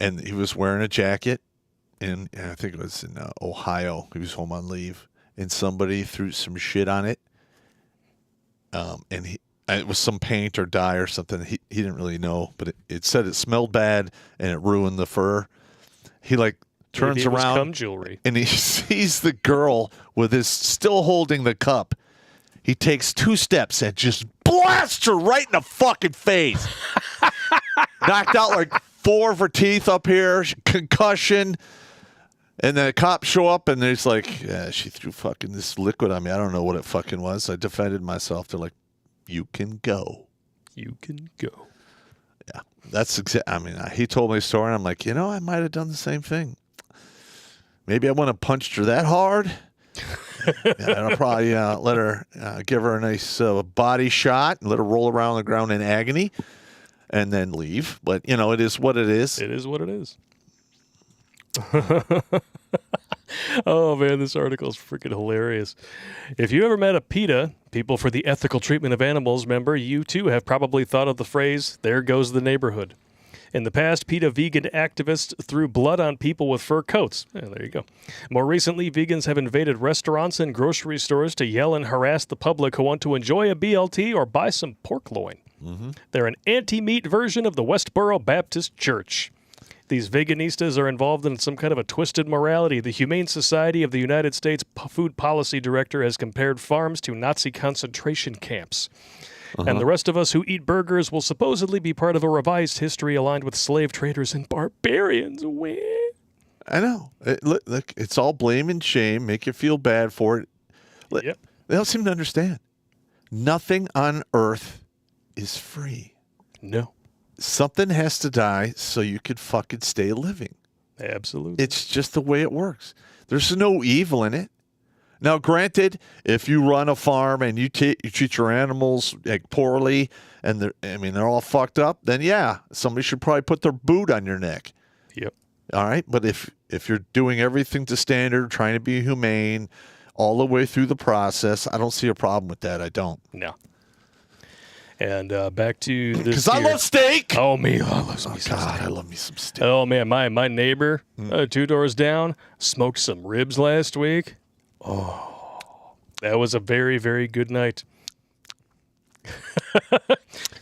And he was wearing a jacket. And I think it was in Ohio. He was home on leave. And somebody threw some shit on it. And it was some paint or dye or something. He didn't really know, but it said it smelled bad and it ruined the fur. He turns Maybe it was around cum jewelry. and he sees the girl with his still holding the cup. He takes 2 steps and just blasts her right in the fucking face. Knocked out 4 of her teeth up here, concussion. And then the cops show up, and there's yeah, she threw fucking this liquid on me. I don't know what it fucking was. I defended myself. They're like, you can go. You can go. Yeah, that's he told me a story, and I'm like, I might have done the same thing. Maybe I wouldn't have punched her that hard. And I'll probably let her, give her a nice body shot, and let her roll around on the ground in agony, and then leave. But, it is what it is. It is what it is. Oh man, this article is freaking hilarious. If you ever met a PETA, People for the Ethical Treatment of Animals member, you too have probably thought of the phrase, there goes the neighborhood. In the past, PETA vegan activists threw blood on people with fur coats. There you go. More recently, vegans have invaded restaurants and grocery stores to yell and harass the public who want to enjoy a BLT or buy some pork loin. Mm-hmm. They're an anti-meat version of the Westboro Baptist Church. These veganistas are involved in some kind of a twisted morality. The Humane Society of the United States Food Policy Director has compared farms to Nazi concentration camps. And the rest of us who eat burgers will supposedly be part of a revised history aligned with slave traders and barbarians. I know. Look, it's all blame and shame, make you feel bad for it. Yep. They don't seem to understand. Nothing on earth is free. No. Something has to die so you could fucking stay living. Absolutely. It's just the way it works. There's no evil in it. Now, granted, if you run a farm and you treat your animals poorly and they're all fucked up, then yeah, somebody should probably put their boot on your neck. Yep. All right, but if you're doing everything to standard, trying to be humane all the way through the process, I don't see a problem with that. I don't. No. And back to this. Because I love steak. Oh, me. I love some steak. God, I love me some steak. Oh, man. My neighbor, 2 doors down, smoked some ribs last week. Oh, that was a very, very good night.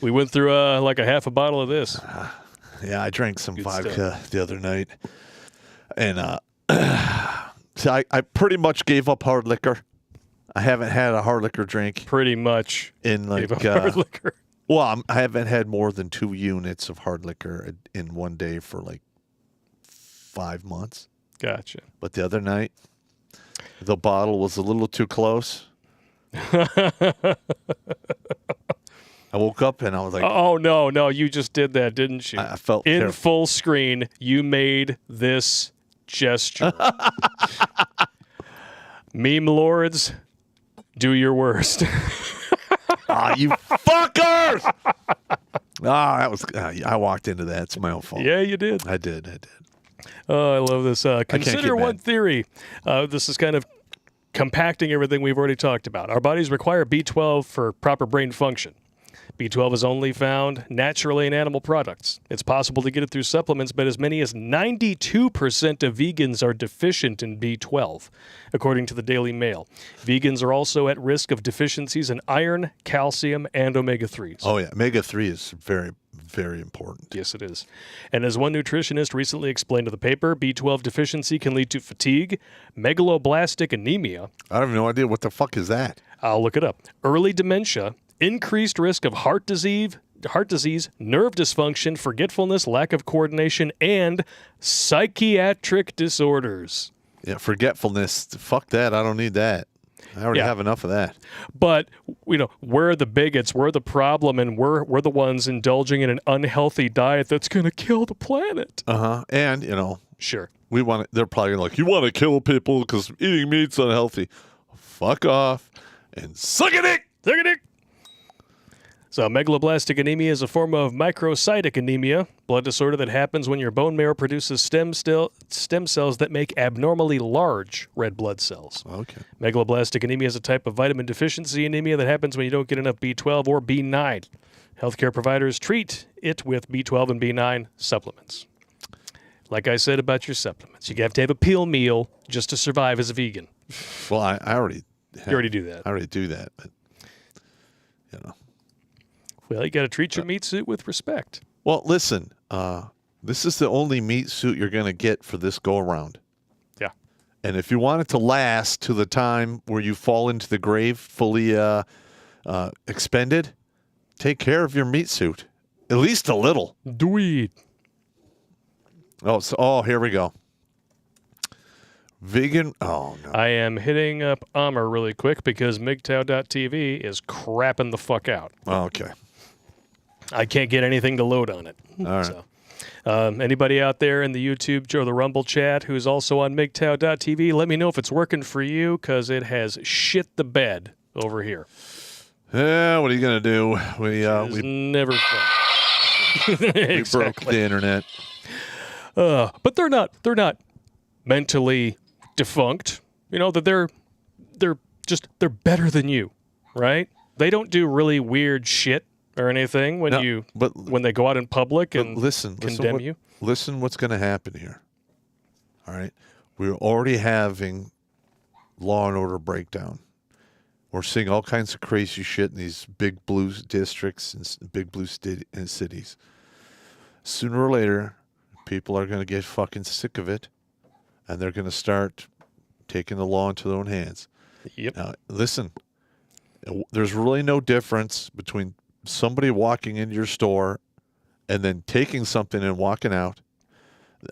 We went through a half a bottle of this. Yeah, I drank some Good vodka the other night. And so I pretty much gave up hard liquor. I haven't had a hard liquor drink. Pretty much. In hard liquor. Well, I haven't had more than 2 units of hard liquor in one day for 5 months. Gotcha. But the other night, the bottle was a little too close. I woke up and I was like, oh, no, you just did that, didn't you? I felt in terrible. Full screen, you made this gesture. Meme lords, do your worst. You fuckers! That was, I walked into that. It's my own fault. Yeah, you did. I did. Oh, I love this. Consider one theory. This is kind of compacting everything we've already talked about. Our bodies require B12 for proper brain function. B12 is only found naturally in animal products. It's possible to get it through supplements, but as many as 92% of vegans are deficient in B12, according to the Daily Mail. Vegans are also at risk of deficiencies in iron, calcium, and omega-3s. Oh, yeah. Omega-3 is very, very important. Yes, it is. And as one nutritionist recently explained to the paper, B12 deficiency can lead to fatigue, megaloblastic anemia. I have no idea. What the fuck is that? I'll look it up. Early dementia, increased risk of heart disease, nerve dysfunction, forgetfulness, lack of coordination, and psychiatric disorders. Yeah, forgetfulness. Fuck that. I don't need that. I already have enough of that. But, we're the bigots, we're the problem, and we're the ones indulging in an unhealthy diet that's going to kill the planet. And, Sure. they're probably like, you want to kill people because eating meat's unhealthy. Fuck off and suck a dick. Suck a dick. So megaloblastic anemia is a form of microcytic anemia, blood disorder that happens when your bone marrow produces stem cells that make abnormally large red blood cells. Okay. Megaloblastic anemia is a type of vitamin deficiency anemia that happens when you don't get enough B12 or B9. Healthcare providers treat it with B12 and B9 supplements. Like I said about your supplements, you have to have a peel meal just to survive as a vegan. Well, I already... You already do that. I already do that, but, you know. Well, you got to treat your meat suit with respect. Well, listen, this is the only meat suit you're going to get for this go-around. Yeah. And if you want it to last to the time where you fall into the grave fully expended, take care of your meat suit. At least a little. Do it. Oh, here we go. Vegan. Oh, no. I am hitting up Amr really quick because MGTOW.tv is crapping the fuck out. Okay. I can't get anything to load on it. All right. So, anybody out there in the YouTube or the Rumble chat who's also on MGTOW.tv, let me know if it's working for you because it has shit the bed over here. Yeah, what are you going to do? It's never fun. We broke the internet. But they're not mentally defunct. You know that they're better than you, right? They don't do really weird shit or anything when they go out in public and condemn you. Listen, what's going to happen here? All right, we're already having law and order breakdown. We're seeing all kinds of crazy shit in these big blue districts and big blue cities. Sooner or later, people are going to get fucking sick of it, and they're going to start taking the law into their own hands. Yep. Now, listen, there's really no difference between somebody walking into your store and then taking something and walking out,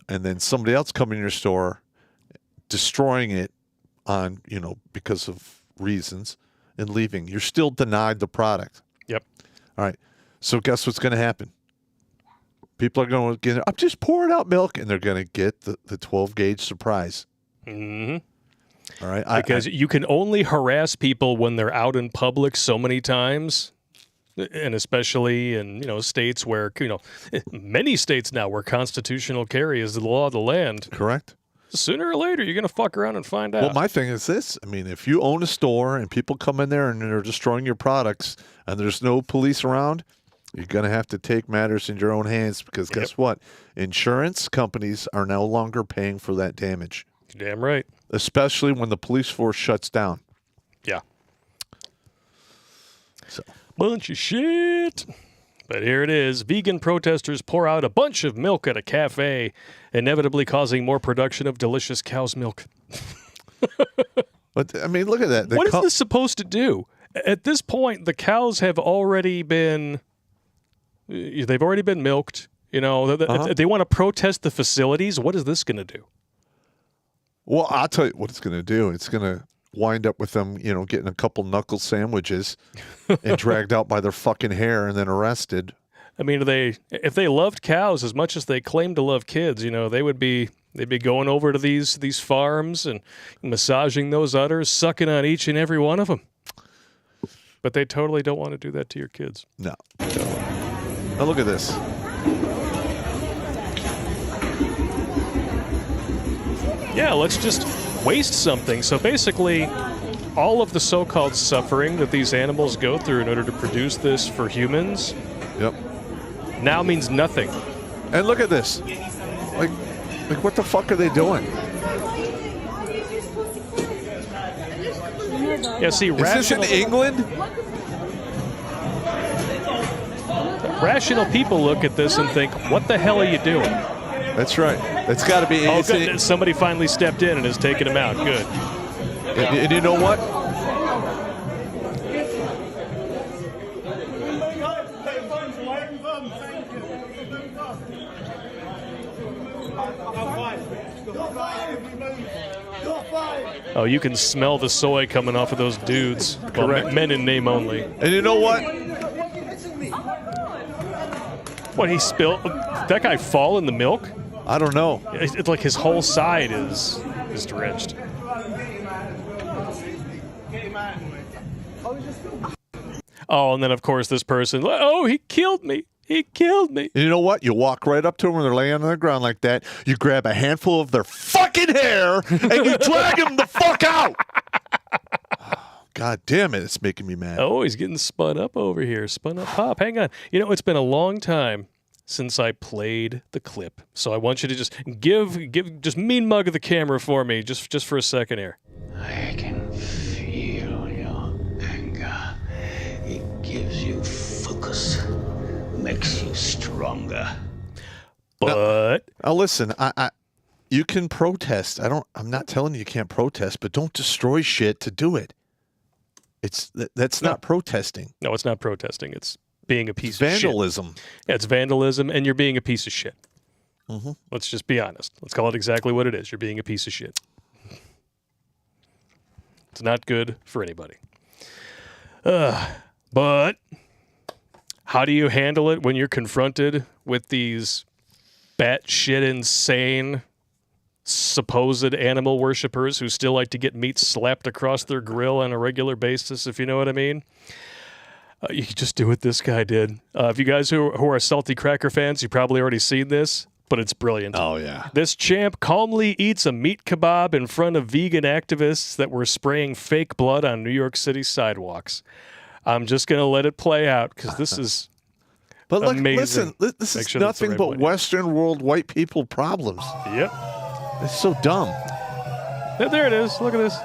and then somebody else coming in your store, destroying it on, because of reasons, and leaving. You're still denied the product. Yep. All right. So guess what's going to happen? People are going to get, I'm just pouring out milk, and they're going to get the 12-gauge surprise. Mm-hmm. All right. Because you can only harass people when they're out in public so many times, and especially in, states where, many states now where constitutional carry is the law of the land. Correct. Sooner or later, you're going to fuck around and find out. Well, my thing is this. I mean, if you own a store and people come in there and they're destroying your products and there's no police around, you're going to have to take matters in your own hands because guess what? Insurance companies are no longer paying for that damage. You're damn right. Especially when the police force shuts down. Yeah. So. Bunch of shit. But here it is. Vegan protesters pour out a bunch of milk at a cafe, inevitably causing more production of delicious cow's milk. But, I mean, look at that. What is this supposed to do? At this point, the cows have already been... They've already been milked. They want to protest the facilities. What is this going to do? Well, I'll tell you what it's going to do. It's going to wind up with them, getting a couple knuckle sandwiches and dragged out by their fucking hair and then arrested. I mean, if they loved cows as much as they claim to love kids, they'd be going over to these farms and massaging those udders, sucking on each and every one of them. But they totally don't want to do that to your kids. No. Now look at this. Yeah, let's just waste something. So basically, all of the so-called suffering that these animals go through in order to produce this for humans now means nothing. And look at this. Like what the fuck are they doing? Yeah, see, Is this in England? Rational people look at this and think, what the hell are you doing? That's right. It's got to be. Oh, good. Somebody finally stepped in and has taken him out. Good. And you know what? Oh, you can smell the soy coming off of those dudes. Correct. Well, men in name only. And you know what? What, he spilled? That guy fall in the milk? I don't know. It's like his whole side is drenched. Oh, and then, of course, this person, oh, he killed me. He killed me. And you know what? You walk right up to them when they're laying on the ground like that. You grab a handful of their fucking hair and you drag them the fuck out. God damn it. It's making me mad. Oh, he's getting spun up over here. Spun up pop. Hang on. You know, it's been a long time since I played the clip. So I want you to just just mean mug of the camera for me just for a second here. I can feel your anger. It gives you focus, makes you stronger. But now listen, I you can protest. I'm not telling you can't protest, but don't destroy shit to do it. That's not protesting. No, it's not protesting. It's being a piece vandalism. of shit. Yeah, it's vandalism, and you're being a piece of shit. Mm-hmm. Let's just be honest. Let's call it exactly what it is. You're being a piece of shit. It's not good for anybody. But how do you handle it when you're confronted with these batshit insane supposed animal worshippers who still like to get meat slapped across their grill on a regular basis, if you know what I mean? You can just do what this guy did. If you guys who are Salty Cracker fans, you probably already seen this, but it's brilliant. Oh, yeah. This champ calmly eats a meat kebab in front of vegan activists that were spraying fake blood on New York City sidewalks. I'm just going to let it play out because this is but look, amazing. Listen, this is nothing but Western world white people problems. Yep. It's so dumb. There it is. Look at this.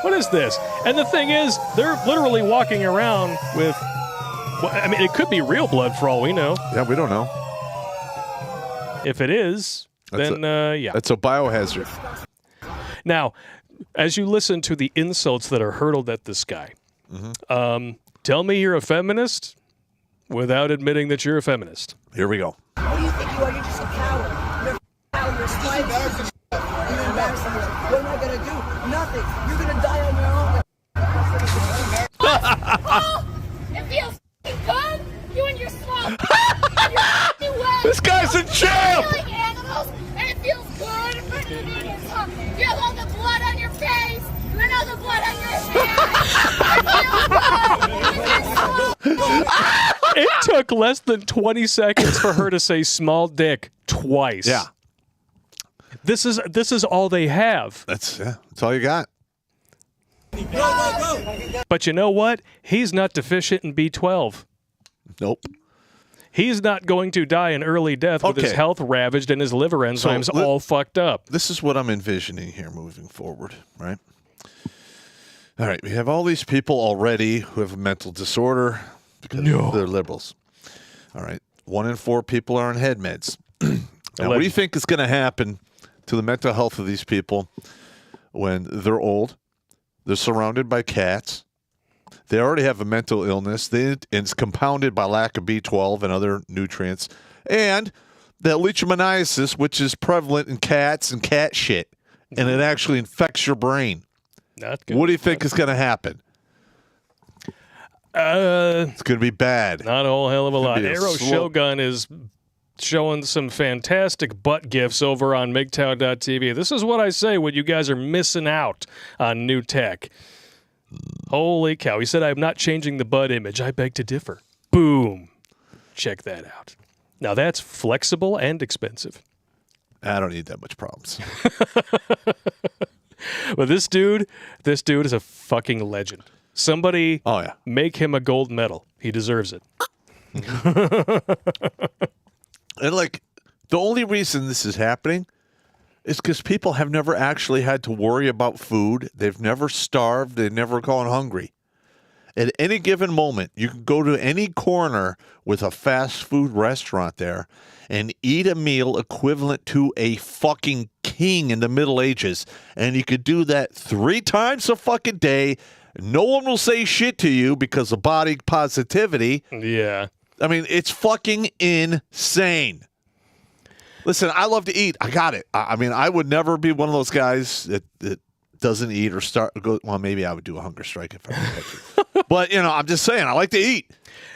What is this? And the thing is, they're literally walking around with, I mean, it could be real blood for all we know. Yeah, we don't know. If it is, then yeah. That's a biohazard. Now, as you listen to the insults that are hurled at this guy, tell me you're a feminist without admitting that you're a feminist. Here we go. What do you think you are? You're just a coward. You're a coward. You're embarrassing. You're embarrassing. What am I going to do? Nothing. You're going to die on your own. Oh, it feels good. You and your swamp. This guy's in jail. Killing animals, and it feels good. You have all the blood on your face and all the blood on your hands. It feels good. It took less than 20 seconds for her to say small dick twice. Yeah. This is all they have. That's all you got. But you know what? He's not deficient in B12. Nope. He's not going to die an early death with his health ravaged and his liver enzymes all fucked up. This is what I'm envisioning here moving forward, right? All right, we have all these people already who have a mental disorder because they're liberals. All right, 1 in 4 people are on head meds. Now, what do you think is going to happen to the mental health of these people when they're old? They're surrounded by cats. They already have a mental illness. It's compounded by lack of B12 and other nutrients. And that leishmaniasis, which is prevalent in cats and cat shit. And it actually infects your brain. Not good. What do you think is going to happen? It's going to be bad. Not a whole hell of a lot. be a Arrow slow- Shogun is showing some fantastic butt gifs over on MGTOW.tv. This is what I say when you guys are missing out on new tech. Holy cow. He said, I'm not changing the butt image. I beg to differ. Boom. Check that out. Now that's flexible and expensive. I don't need that much problems. But this dude is a fucking legend. Somebody make him a gold medal. He deserves it. And like, the only reason this is happening is because people have never actually had to worry about food. They've never starved. They've never gone hungry. At any given moment, you can go to any corner with a fast food restaurant there and eat a meal equivalent to a fucking king in the Middle Ages. And you could do that 3 times a fucking day. No one will say shit to you because of body positivity. Yeah. I mean, it's fucking insane. Listen, I love to eat. I got it. I mean, I would never be one of those guys that doesn't eat or well, maybe I would do a hunger strike if I had to. But, I'm just saying, I like to eat.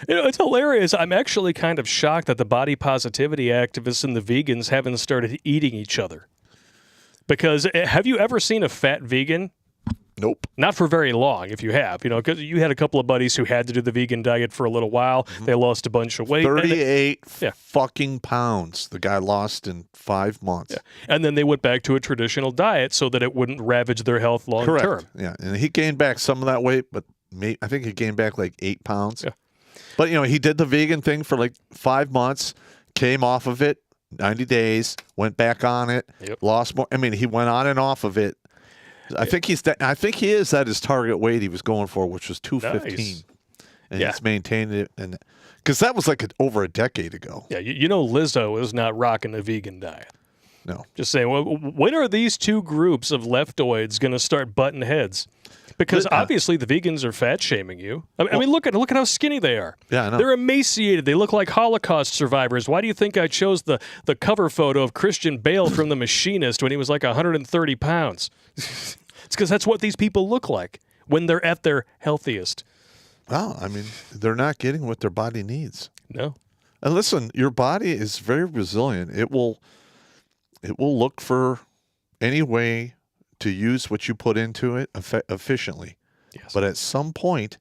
It's hilarious. I'm actually kind of shocked that the body positivity activists and the vegans haven't started eating each other. Because have you ever seen a fat vegan? Nope. Not for very long, if you have, because you had a couple of buddies who had to do the vegan diet for a little while. They lost a bunch of weight. 38 Yeah. fucking pounds the guy lost in 5 months. Yeah. And then they went back to a traditional diet so that it wouldn't ravage their health long Correct. term. Yeah, and he gained back some of that weight, but I think he gained back like 8 pounds. Yeah. But, he did the vegan thing for like 5 months, came off of it, 90 days, went back on it, Yep. lost more. I mean, he went on and off of it. I think he is at his target weight he was going for, which was 215. Nice. And Yeah. he's maintained it, and because that was like over a decade ago. Yeah, Lizzo is not rocking the vegan diet. No. Just saying, when are these two groups of leftoids going to start butting heads? Because obviously the vegans are fat shaming you. I mean, look at how skinny they are. Yeah, I know. They're emaciated. They look like Holocaust survivors. Why do you think I chose the cover photo of Christian Bale from The Machinist when he was like 130 pounds? It's because that's what these people look like when they're at their healthiest. Well, I mean, they're not getting what their body needs. No. And listen, your body is very resilient. It will look for any way to use what you put into it efficiently. Yes. But at some point,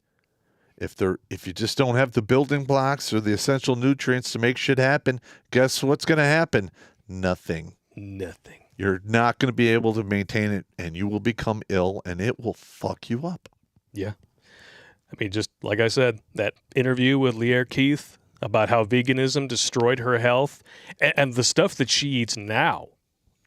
if you just don't have the building blocks or the essential nutrients to make shit happen, guess what's going to happen? Nothing. You're not going to be able to maintain it, and you will become ill, and it will fuck you up. Yeah. I mean, just like I said, that interview with Lierre Keith about how veganism destroyed her health and the stuff that she eats now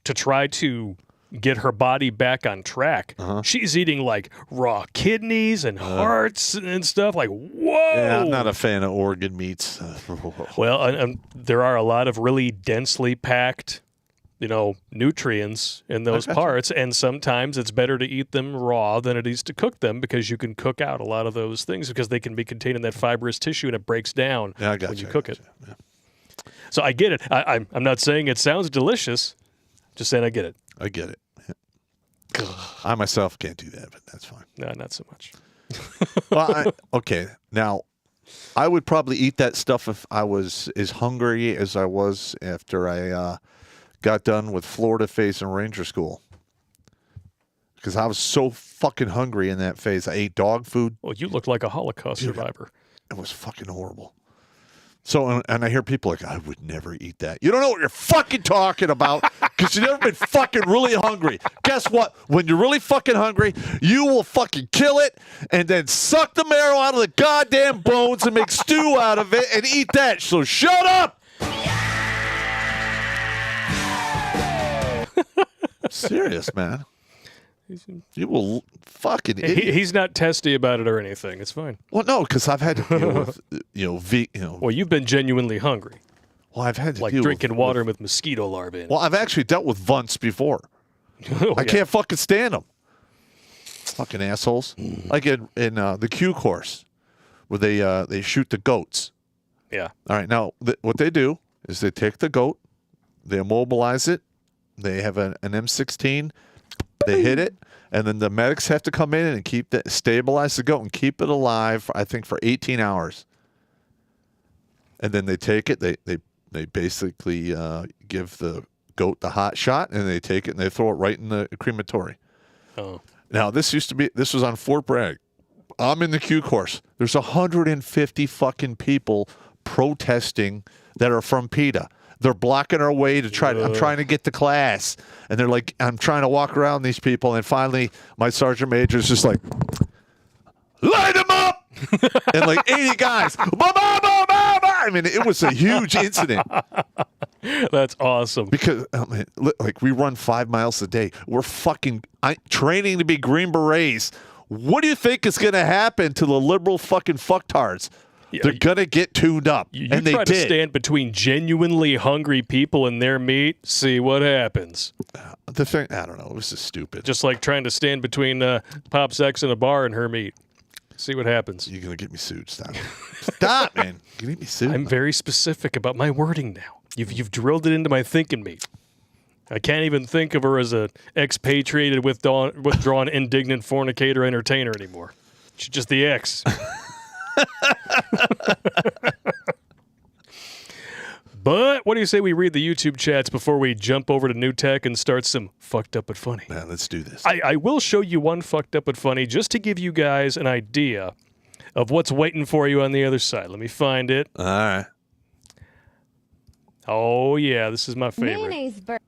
to try to get her body back on track. She's eating like raw kidneys and hearts and stuff. Like, whoa! Yeah, I'm not a fan of organ meats. Well, there are a lot of really densely packed, nutrients in those parts, and sometimes it's better to eat them raw than it is to cook them because you can cook out a lot of those things because they can be contained in that fibrous tissue and it breaks down when you cook it. Yeah. So I get it. I'm not saying it sounds delicious. Just saying I get it. I get it. I myself can't do that, but that's fine. No, not so much. Well, okay. Now, I would probably eat that stuff if I was as hungry as I was after I got done with Florida phase and Ranger School. Because I was so fucking hungry in that phase. I ate dog food. Well, you look like a Holocaust survivor. It was fucking horrible. So, and I hear people like, I would never eat that. You don't know what you're fucking talking about because you've never been fucking really hungry. Guess what? When you're really fucking hungry, you will fucking kill it and then suck the marrow out of the goddamn bones and make stew out of it and eat that. So shut up! I'm serious, man. You will fucking idiot. He's not testy about it or anything. It's fine. Well, no, because I've had to deal with, Well, you've been genuinely hungry. Well, I've had to like deal drinking water with mosquito larvae in it. Well, I've actually dealt with Vegunts before. I can't fucking stand them. Fucking assholes. Like in the Q course where they shoot the goats. Yeah. All right. Now, what they do is they take the goat, they immobilize it, they have an M16, they hit it, and then the medics have to come in and stabilize the goat and keep it alive, I think, for 18 hours. And then they take it, they basically give the goat the hot shot, and they take it and they throw it right in the crematory. Oh. Now, this was on Fort Bragg. I'm in the Q course. There's 150 fucking people protesting that are from PETA. They're blocking our way to I'm trying to get to class. And they're like, I'm trying to walk around these people. And finally, my sergeant major is just like, light them up! And like 80 guys. I mean, it was a huge incident. That's awesome. Because, like, we run 5 miles a day. We're fucking training to be Green Berets. What do you think is going to happen to the liberal fucking fucktards? Yeah, they're going to get tuned up. And they try to did. stand between genuinely hungry people and their meat, see what happens. The thing, I don't know. This is stupid. Just like trying to stand between Pop Sex in a bar and her meat. See what happens. You're going to get me sued. Stop. Stop, man. You're going to get me sued. I'm very specific about my wording now. You've drilled it into my thinking meat. I can't even think of her as a expatriated, withdrawn, indignant fornicator entertainer anymore. She's just the ex. But what do you say we read the YouTube chats before we jump over to new tech and start some fucked up but funny? Yeah, let's do this. I will show you one fucked up but funny just to give you guys an idea of what's waiting for you on the other side. Let me find it. All right. Oh, yeah, this is my favorite. Mayonnaise bird.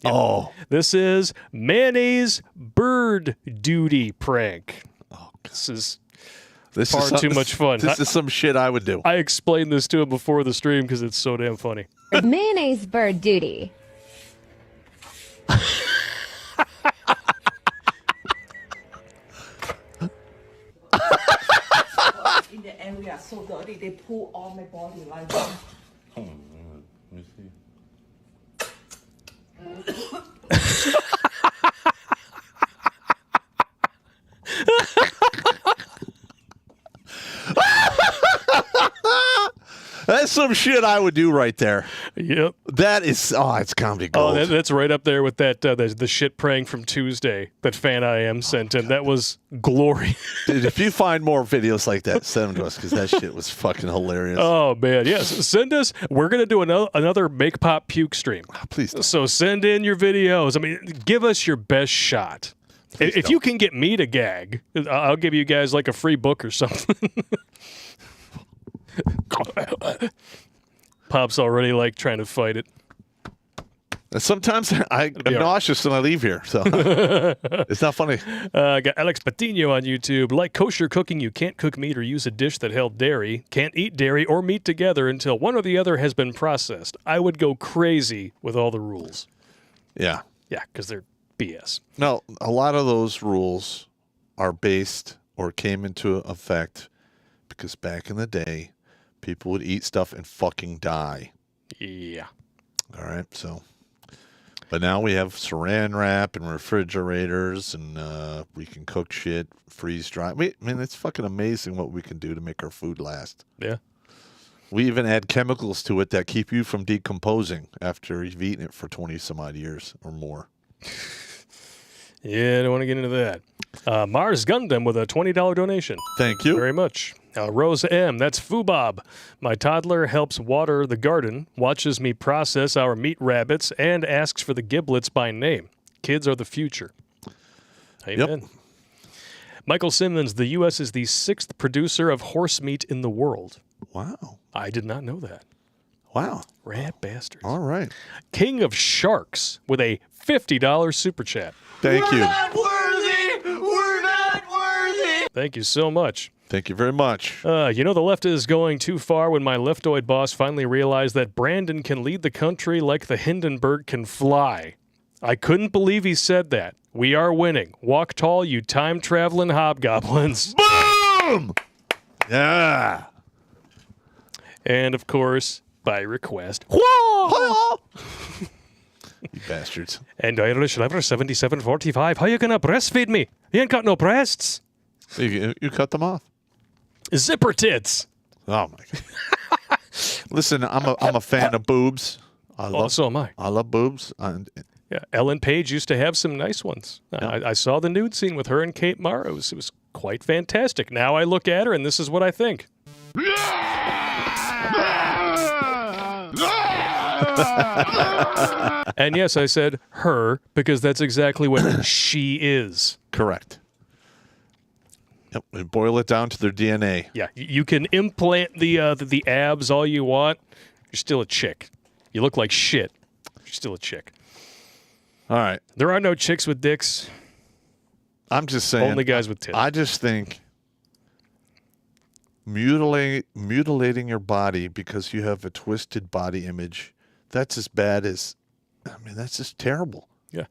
Oh. This is mayonnaise bird duty prank. Oh, This is this far is some- too much fun. This is some shit I would do. I explained this to him before the stream because it's so damn funny. Mayonnaise bird duty. In the area so dirty, they pull all my body like that. That's some shit I would do right there. Yep. That is, it's comedy Oh, gold. that's right up there with that the shit prank from Tuesday that Fan I Am sent in. That was glory. Dude, if you find more videos like that, send them to us because that shit was fucking hilarious. Oh man, yes. Send us. We're gonna do another Make Pop Puke stream. Please don't. So send in your videos. I mean, give us your best shot. If you can get me to gag, I'll give you guys like a free book or something. Pop's already like trying to fight it. Sometimes I'm nauseous when I leave here, so it's not funny. Got Alex Patino on YouTube. Like kosher cooking, you can't cook meat or use a dish that held dairy. Can't eat dairy or meat together until one or the other has been processed. I would go crazy with all the rules. Yeah. Yeah, because they're BS. No, a lot of those rules are based or came into effect because back in the day, people would eat stuff and fucking die. Yeah. All right, so. But now we have saran wrap and refrigerators, and we can cook shit, freeze dry. I mean, it's fucking amazing what we can do to make our food last. Yeah. We even add chemicals to it that keep you from decomposing after you've eaten it for 20 some odd years or more. Yeah, I don't want to get into that. Mars Gundam with a $20 donation. Thank you. Very much. Rose M, that's Foobob. My toddler helps water the garden, watches me process our meat rabbits, and asks for the giblets by name. Kids are the future. Amen. Yep. Michael Simmons, the U.S. is the 6th producer of horse meat in the world. Wow. I did not know that. Wow. Rat bastards. All right. King of Sharks with a $50 super chat. Thank you. We're not worthy! Thank you so much. Thank you very much. You know, the left is going too far when my leftoid boss finally realized that Brandon can lead the country like the Hindenburg can fly. I couldn't believe he said that. We are winning. Walk tall, you time-traveling hobgoblins. Boom! Yeah. And, of course, by request. You bastards. And Irish Lever 7745. How you gonna breastfeed me? You ain't got no breasts. You cut them off. Zipper tits. Oh my god! Listen, I'm a fan of boobs. So am I. I love boobs. Yeah, Ellen Page used to have some nice ones. I saw the nude scene with her and Kate Mara. It was quite fantastic. Now I look at her and this is what I think. And yes, I said her because that's exactly what she is. Correct. Yep. We boil it down to their DNA. Yeah, you can implant the abs all you want. You're still a chick. You look like shit. You're still a chick. All right. There are no chicks with dicks. I'm just saying. Only guys with tits. I just think mutilating your body because you have a twisted body image, that's as bad as, that's just terrible. Yeah.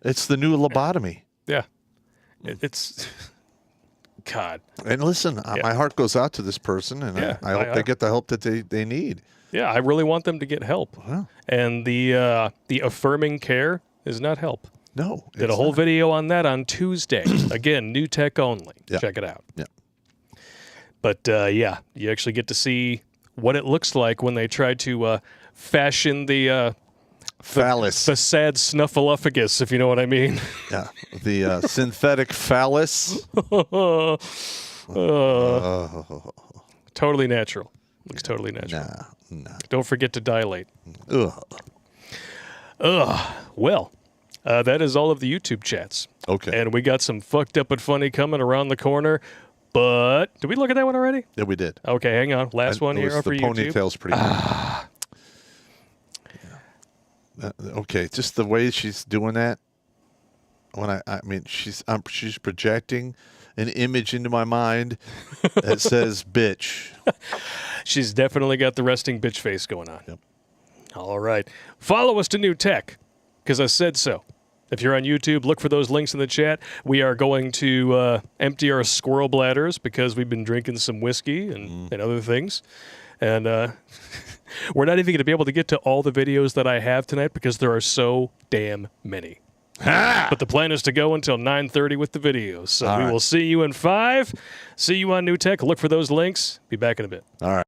It's the new lobotomy. Yeah. It's... God. And listen, my heart goes out to this person, and Yeah, I hope they get the help that they need. Yeah, I really want them to get help. Wow. And the affirming care is not help. No. Did a whole video on that on Tuesday. Again, new tech only. Yeah. Check it out. Yeah. But yeah, you actually get to see what it looks like when they try to fashion the Phallus. the sad snuffleupagus, if you know what I mean. Yeah. The synthetic phallus. Totally natural. Looks totally natural. Nah. Don't forget to dilate. Ugh. Well, that is all of the YouTube chats. Okay. And we got some fucked up but funny coming around the corner. But did we look at that one already? Yeah, we did. Okay, hang on. Last one here for the YouTube. ponytail's pretty good. Okay, just the way she's doing that. When I mean, she's projecting an image into my mind that says "bitch." She's definitely got the resting bitch face going on. Yep. All right. Follow us to New Tech, because I said so. If you're on YouTube, look for those links in the chat. We are going to empty our squirrel bladders because we've been drinking some whiskey and other things. And we're not even going to be able to get to all the videos that I have tonight because there are so damn many. But the plan is to go until 9:30 with the videos. So we will see you in 5. See you on New Tech. Look for those links. Be back in a bit. All right.